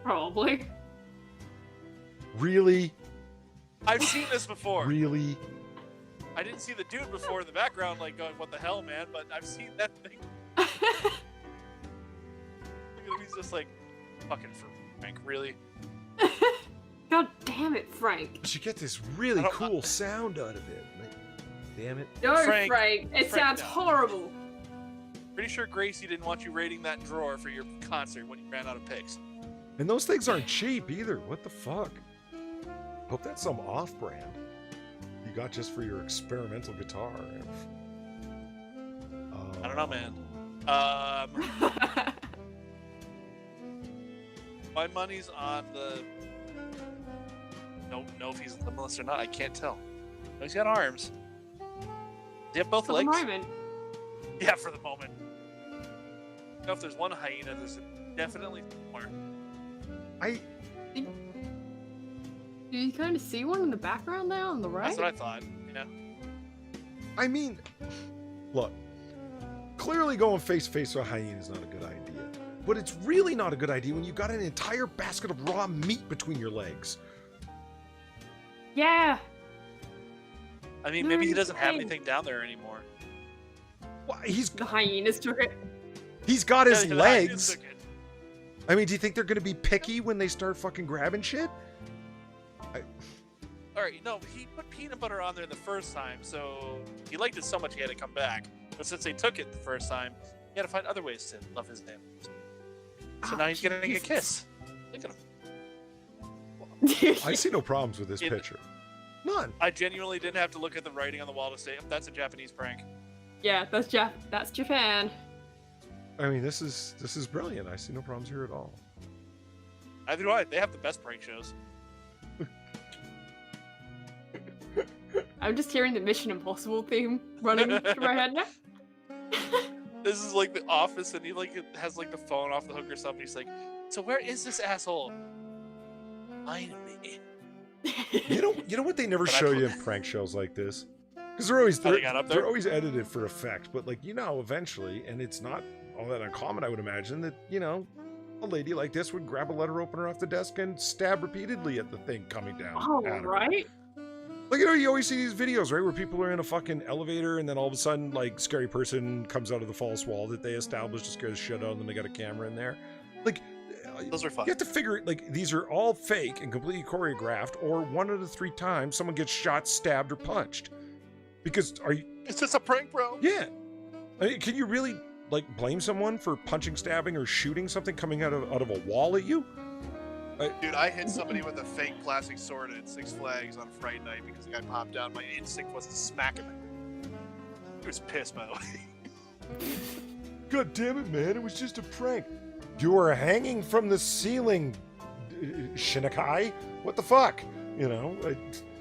Probably. Really? I've seen this before. Really? I didn't see the dude before in the background, like going, "What the hell, man?" But I've seen that thing. He's just like, "Fucking Frank, really?" God damn it, Frank. But you get this really I don't- cool sound out of it. Like, damn it. No, Frank- Frank. It Frank, sounds no. horrible. Pretty sure Gracie didn't want you raiding that drawer for your concert when you ran out of picks. And those things aren't cheap either. What the fuck? Hope that's some off-brand you got just for your experimental guitar. I don't know, man. My money's on the. Don't know if he's limitless or not. I can't tell. No, he's got arms. Does he have both For the legs? moment. Yeah, for the moment. I don't know if there's one hyena, there's definitely more. Do you kind of see one in the background there on the right? That's what I thought. Yeah. I mean, look, clearly going face-to-face with a hyena is not a good idea. But it's really not a good idea when you've got an entire basket of raw meat between your legs. Yeah. I mean, No, maybe he I'm doesn't have saying- anything down there anymore. Why, The hyenas took it. he's got his Yeah, the hyenas legs. took it. I mean, do you think they're going to be picky when they start fucking grabbing shit? Alright, no, he put peanut butter on there the first time, so he liked it so much he had to come back. But since they took it the first time, he had to find other ways to love his animals. So Oh, now he's getting a Jesus. kiss. Look at him. I see no problems with this In- picture. None. I genuinely didn't have to look at the writing on the wall to say, "Oh, that's a Japanese prank." Yeah, that's Japan. I mean, this is brilliant. I see no problems here at all. Neither do I. They have the best prank shows. I'm just hearing the Mission Impossible theme running through my head now. This is like The Office, and he like has like the phone off the hook or something. He's like, "So where is this asshole?" Find me. You know what they never But I show put- you in prank shows like this? Because they're always Oh, they got up there? they're always edited for effect, but like eventually, and it's not all that uncommon, I would imagine, that a lady like this would grab a letter opener off the desk and stab repeatedly at the thing coming down. Oh, at her. right? Like, you always see these videos, right, where people are in a fucking elevator and then all of a sudden, like, scary person comes out of the false wall that they established to scare the shit out of them. They got a camera in there. Like, Those are fun. you have to figure, like, these are all fake and completely choreographed, or one out of 3 times someone gets shot, stabbed, or punched. Because, It's just a prank, bro. yeah. I mean, can you really, like, blame someone for punching, stabbing, or shooting something coming out of a wall at you? Dude, I hit somebody with a fake plastic sword at Six Flags on Friday night because the guy popped out. My instinct was to smack him. He was pissed, by the way. God damn it, man, it was just a prank. You were hanging from the ceiling, Shinakai? What the fuck?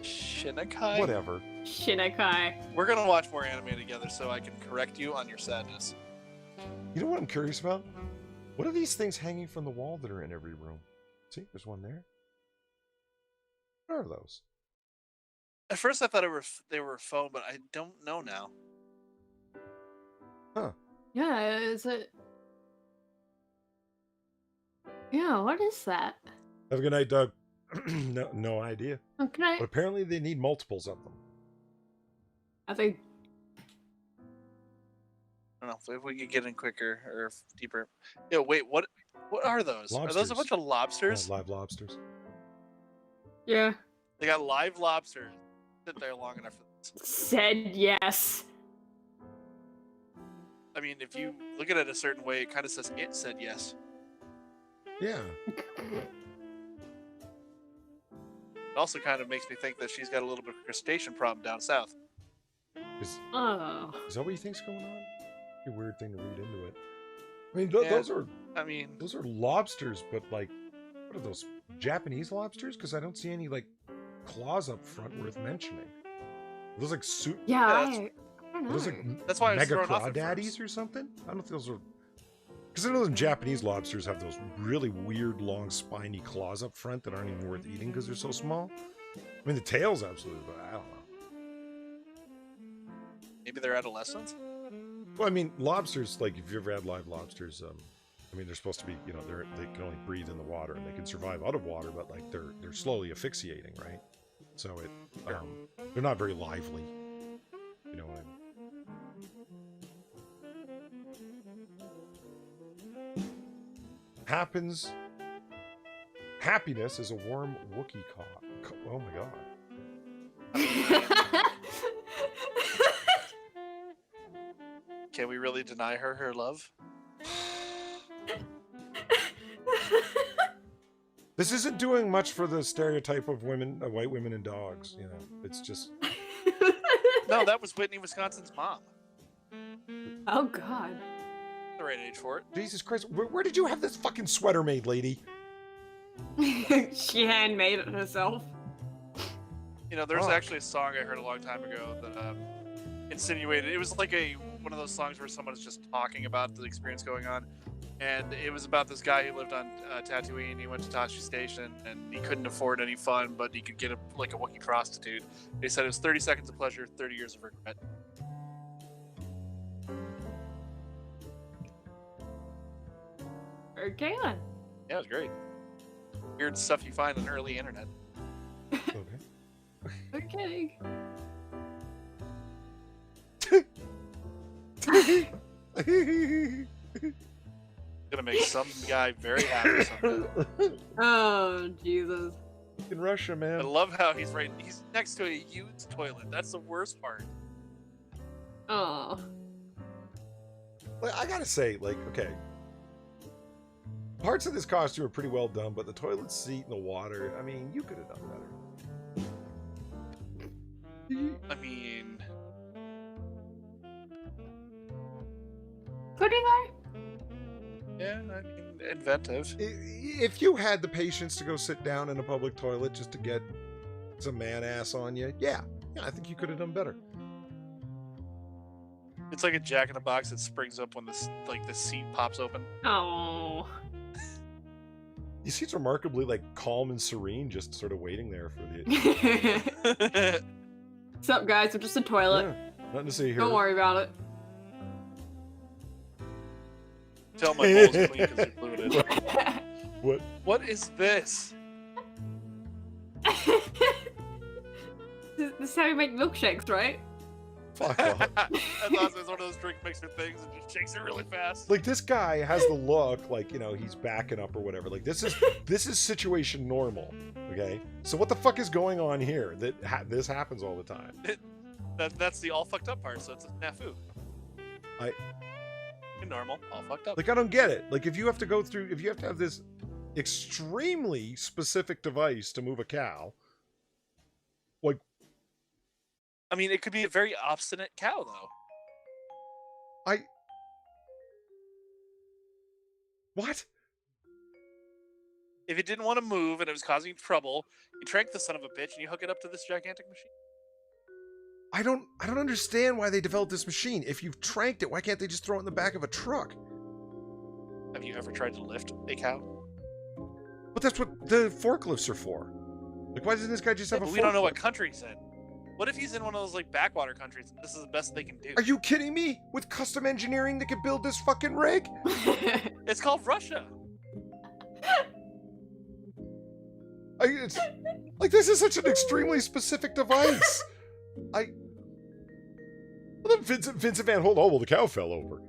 Shinakai? Whatever. Shinakai. We're gonna watch more anime together so I can correct you on your sadness. You know what I'm curious about? What are these things hanging from the wall that are in every room? See, there's one there. What are those? At first I thought they were a phone, but I don't know now. Yeah, is it? Yeah, what is that? Have a good night, Doug. no idea. Oh, can But apparently they need multiples of them. I think. I don't know if we could get in quicker or deeper. Yo, wait, what are those? Are those Lobsters. a bunch of lobsters? Live lobsters. Yeah. They got live lobsters. Sit there long enough for this. Said yes. I mean, if you look at it a certain way, it kind of says it said yes. Yeah. It also kind of makes me think that she's got a little bit of a crustacean problem down south. Oh. Is that what you think's going on? A weird thing to read into it. I mean, Yeah. those are lobsters, but like, what are those, Japanese lobsters? Because I don't see any like claws up front worth mentioning. Are those like Yeah, Yeah, I don't know. those like That's why I was mega thrown off at crawdaddies first. or something? I don't know if those are. Because I know them Japanese lobsters have those really weird, long, spiny claws up front that aren't even worth eating because they're so small. I mean, the tail's absolutely, but I don't know. Maybe they're adolescents? Well, I mean, lobsters, like, if you've ever had live lobsters, I mean, they're supposed to be, you know, they can only breathe in the water and they can survive out of water, but, like, they're slowly asphyxiating, right? So they're not very lively. You know what I mean? Happiness is a warm Wookiee cock. Oh my god. Can we really deny her love? This isn't doing much for the stereotype of women, white women and dogs. You know, it's just. No, that was Whitney, Wisconsin's mom. Oh God. The right age for it. Jesus Christ, where did you have this fucking sweater made, lady? She handmade it herself. You know, there's Oh. actually a song I heard a long time ago that insinuated it was like one of those songs where someone's just talking about the experience going on, and it was about this guy who lived on Tatooine. He went to Tashi Station and he couldn't afford any fun, but he could get a Wookiee prostitute. They said it was 30 seconds of pleasure, 30 years of regret. Okay then. Yeah, it was great. Weird stuff you find on early internet. Okay. Okay. Gonna make some guy very happy someday. Oh Jesus. In Russia, I man. love how he's next to a used toilet. That's the worst part. Oh. Like, I gotta say, like, okay. Parts of this costume are pretty well done, but the toilet seat and the water, I mean, you could have done better. I mean, Could he though? yeah, I mean, inventive. If you had the patience to go sit down in a public toilet just to get some man ass on you, yeah, I think you could have done better. It's like a Jack in the Box that springs up when the seat pops open. Oh. He seems remarkably like calm and serene, just sort of waiting there for the. What's up, guys? I'm just a toilet. Yeah, nothing to see here. Don't worry about it. Tell my balls are clean because you blew it in. What? What is this? This is how you make milkshakes, right? Fuck off. I thought it was one of those drink mixer things and just shakes it really fast. Like, this guy has the look like, you know, he's backing up or whatever. Like, this is situation normal. Okay, so what the fuck is going on here? That this happens all the time. That's the all fucked up part. So it's a snafu. Normal, all fucked up. Like, I don't get it. Like, if you have to have this extremely specific device to move a cow, like, I mean, it could be a very obstinate cow, though. What? If it didn't want to move and it was causing trouble, you trank the son of a bitch and you hook it up to this gigantic machine. I don't understand why they developed this machine. If you've tranked it, why can't they just throw it in the back of a truck? Have you ever tried to lift a cow? But that's what the forklifts are for. Like, why doesn't this guy just have a But we don't know what forklift? country he's in. What if he's in one of those like backwater countries and this is the best they can do? Are you kidding me? With custom engineering that can build this fucking rig? It's called Russia. It's like this is such an extremely specific device. Well, then Vincent Van Holt, oh, well, the cow fell over.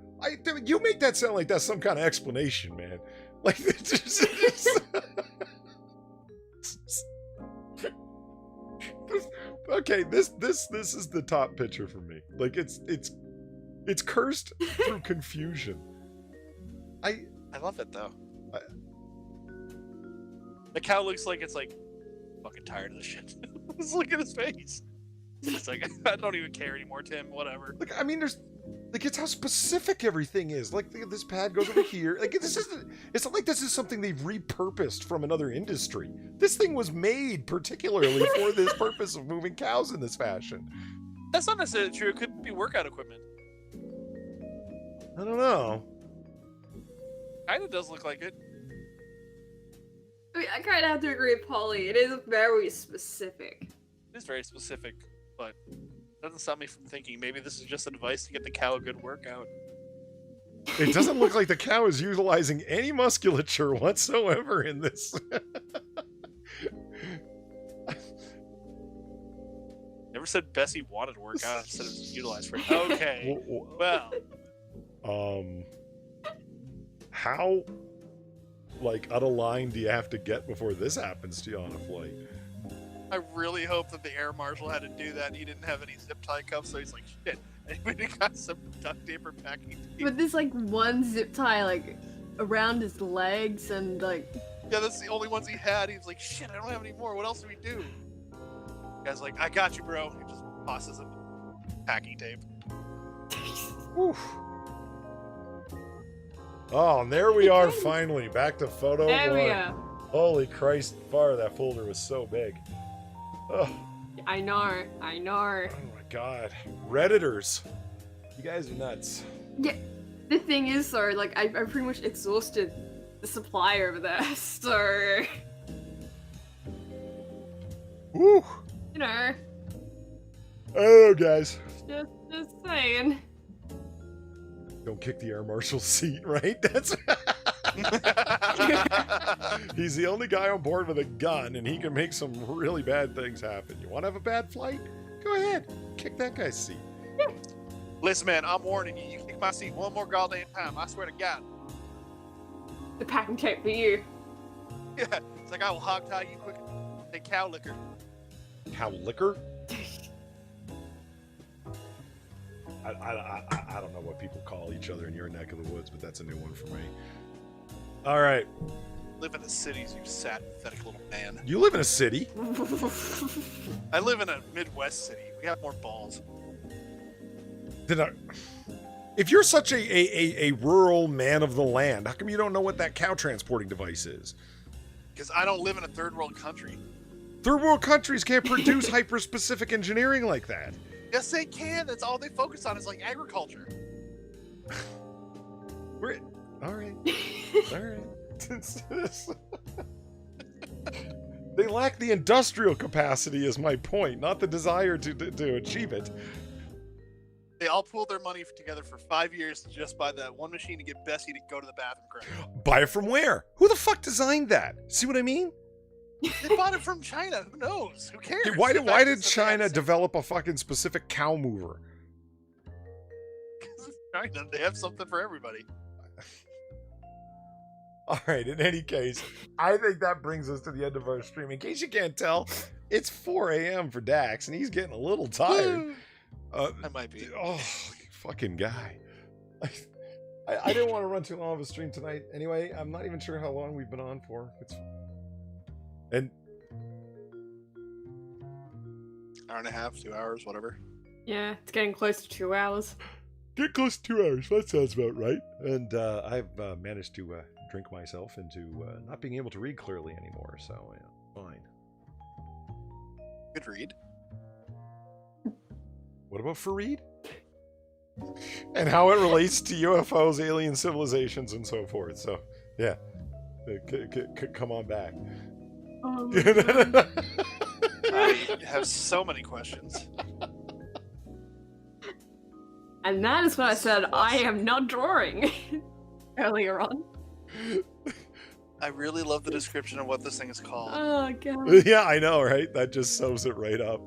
You make that sound like that's some kind of explanation, man. Like, okay, this is the top picture for me. Like, it's cursed through confusion. I love it though. The cow looks like it's like fucking tired of this shit. Just look at his face. It's like, I don't even care anymore, Tim. Whatever. Like, I mean, there's like, it's how specific everything is. Like, this pad goes over here. Like, this isn't. It's not like this is something they've repurposed from another industry. This thing was made particularly for this purpose of moving cows in this fashion. That's not necessarily true. It could be workout equipment. I don't know. Kinda does look like it. I mean, I kind of have to agree with Polly. It is very specific. It is very specific, but it doesn't stop me from thinking maybe this is just a device to get the cow a good workout. It doesn't look like the cow is utilizing any musculature whatsoever in this. Never said Bessie wanted to work out. I said it was utilized for it. Okay. Well. How, like, out of line do you have to get before this happens to you on a flight? I really hope that the air marshal had to do that and he didn't have any zip tie cuffs, so he's like, shit. And he got some duct tape or packing tape. But there's like one zip tie like around his legs and like. Yeah, that's the only ones he had. He's like, shit, I don't have any more. What else do we do? The guy's like, I got you, bro. He just tosses him packing tape. Whew. Oh, and there we are finally. Back to photo There one. we are. Holy Christ, far that folder was so big. Oh, I know. oh my god. Redditors. You guys are nuts. Yeah. The thing is, though, like I pretty much exhausted the supply over there, so Woo! you know. Oh, guys. Just saying. Don't kick the air marshal's seat, right? That's. He's the only guy on board with a gun, and he can make some really bad things happen. You want to have a bad flight? Go ahead. Kick that guy's seat. Listen, man, I'm warning you. You kick my seat one more goddamn time. I swear to God. The packing tape for you. Yeah, it's like I will hog tie you quick. Take cow liquor. Cow liquor? I don't know what people call each other in your neck of the woods, but that's a new one for me. All right. Live in the cities, you sad, pathetic little man. You live in a city. I live in a Midwest city. We have more balls. If you're such a rural man of the land, how come you don't know what that cow transporting device is? Because I don't live in a third world country. Third world countries can't produce hyper-specific engineering like that. Yes, they can. That's all they focus on is like agriculture. All right. All right. They lack the industrial capacity is my point, not the desire to achieve it. They all pooled their money together for 5 years to just buy that one machine to get Bessie to go to the bathroom correctly. Buy it from where? Who the fuck designed that? See what I mean? They bought it from China. Who knows? Who cares? Dude, why did China develop a fucking specific cow mover? Because it's China. They have something for everybody. All right, in any case, I think that brings us to the end of our stream. In case you can't tell, it's 4 a.m. for Dax, and he's getting a little tired. I might be. Oh, fucking guy. I didn't want to run too long of a stream tonight. Anyway, I'm not even sure how long we've been on for. And hour and a half, 2 hours, whatever. Yeah, it's getting close to 2 hours. get close to 2 hours. That sounds about right. And I've managed to drink myself into not being able to read clearly anymore. So, yeah, fine. Good read. What about Fareed? And how it relates to UFOs, alien civilizations, and so forth. So, yeah. Come on back. I have so many questions. And that is what I said I am not drawing earlier on. I really love the description of what this thing is called. Oh god. Yeah, I know, right? That just sums it right up.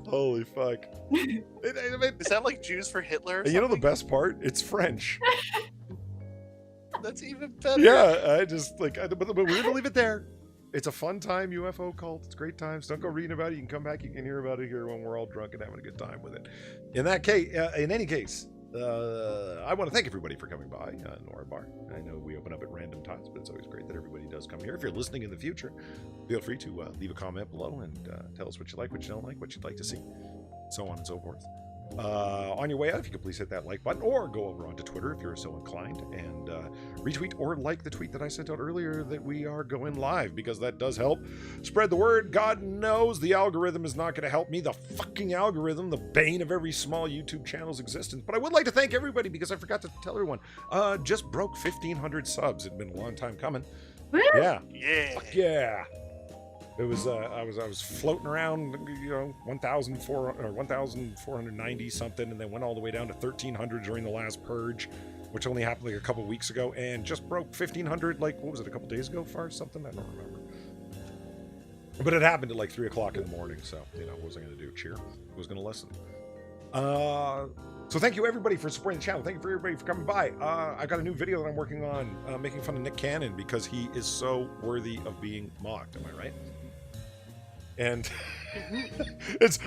Holy fuck. Is that like Jews for Hitler? Or And you know the something? best part? It's French. That's even better. Yeah, I just like, but we're gonna leave it there. It's a fun time, UFO cult. It's great times. Don't go reading about it. You can come back. You can hear about it here when we're all drunk and having a good time with it. In any case, I want to thank everybody for coming by Noir Bar. I know we open up at random times, but it's always great that everybody does come here. If you're listening in the future, feel free to leave a comment below and tell us what you like, what you don't like, what you'd like to see, so on and so forth. On your way out, if you could please hit that like button or go over onto Twitter if you're so inclined and retweet or like the tweet that I sent out earlier that we are going live, because that does help spread the word. God knows the algorithm is not going to help me. The fucking algorithm, the bane of every small YouTube channel's existence. But I would like to thank everybody, because I forgot to tell everyone, just broke 1,500 subs. It'd been a long time coming. Yeah. Yeah. Fuck yeah. It was I was floating around, 1,400 or 1,490 something, and then went all the way down to 1,300 during the last purge, which only happened like a couple weeks ago, and just broke 1,500 like, what was it, a couple days ago, far something, I don't remember. But it happened at like 3 o'clock in the morning, so what was I going to do? Cheer? I was going to listen. So thank you everybody for supporting the channel. Thank you for everybody for coming by. I got a new video that I'm working on, making fun of Nick Cannon because he is so worthy of being mocked. Am I right? And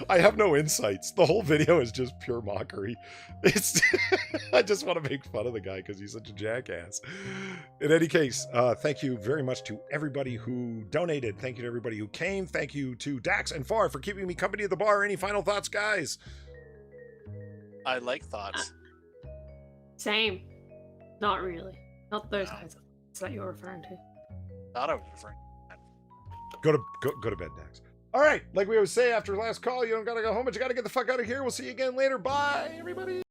I have no insights. The whole video is just pure mockery. I just want to make fun of the guy because he's such a jackass. In any case, thank you very much to everybody who donated. Thank you to everybody who came. Thank you to Dax and Far for keeping me company at the bar. Any final thoughts, guys? I like thoughts. Same. Not really. Not those kinds of thoughts that you're referring to. Not over for. Go to bed, Dax. All right, like we always say after last call, you don't gotta go home, but you gotta get the fuck out of here. We'll see you again later. Bye, everybody.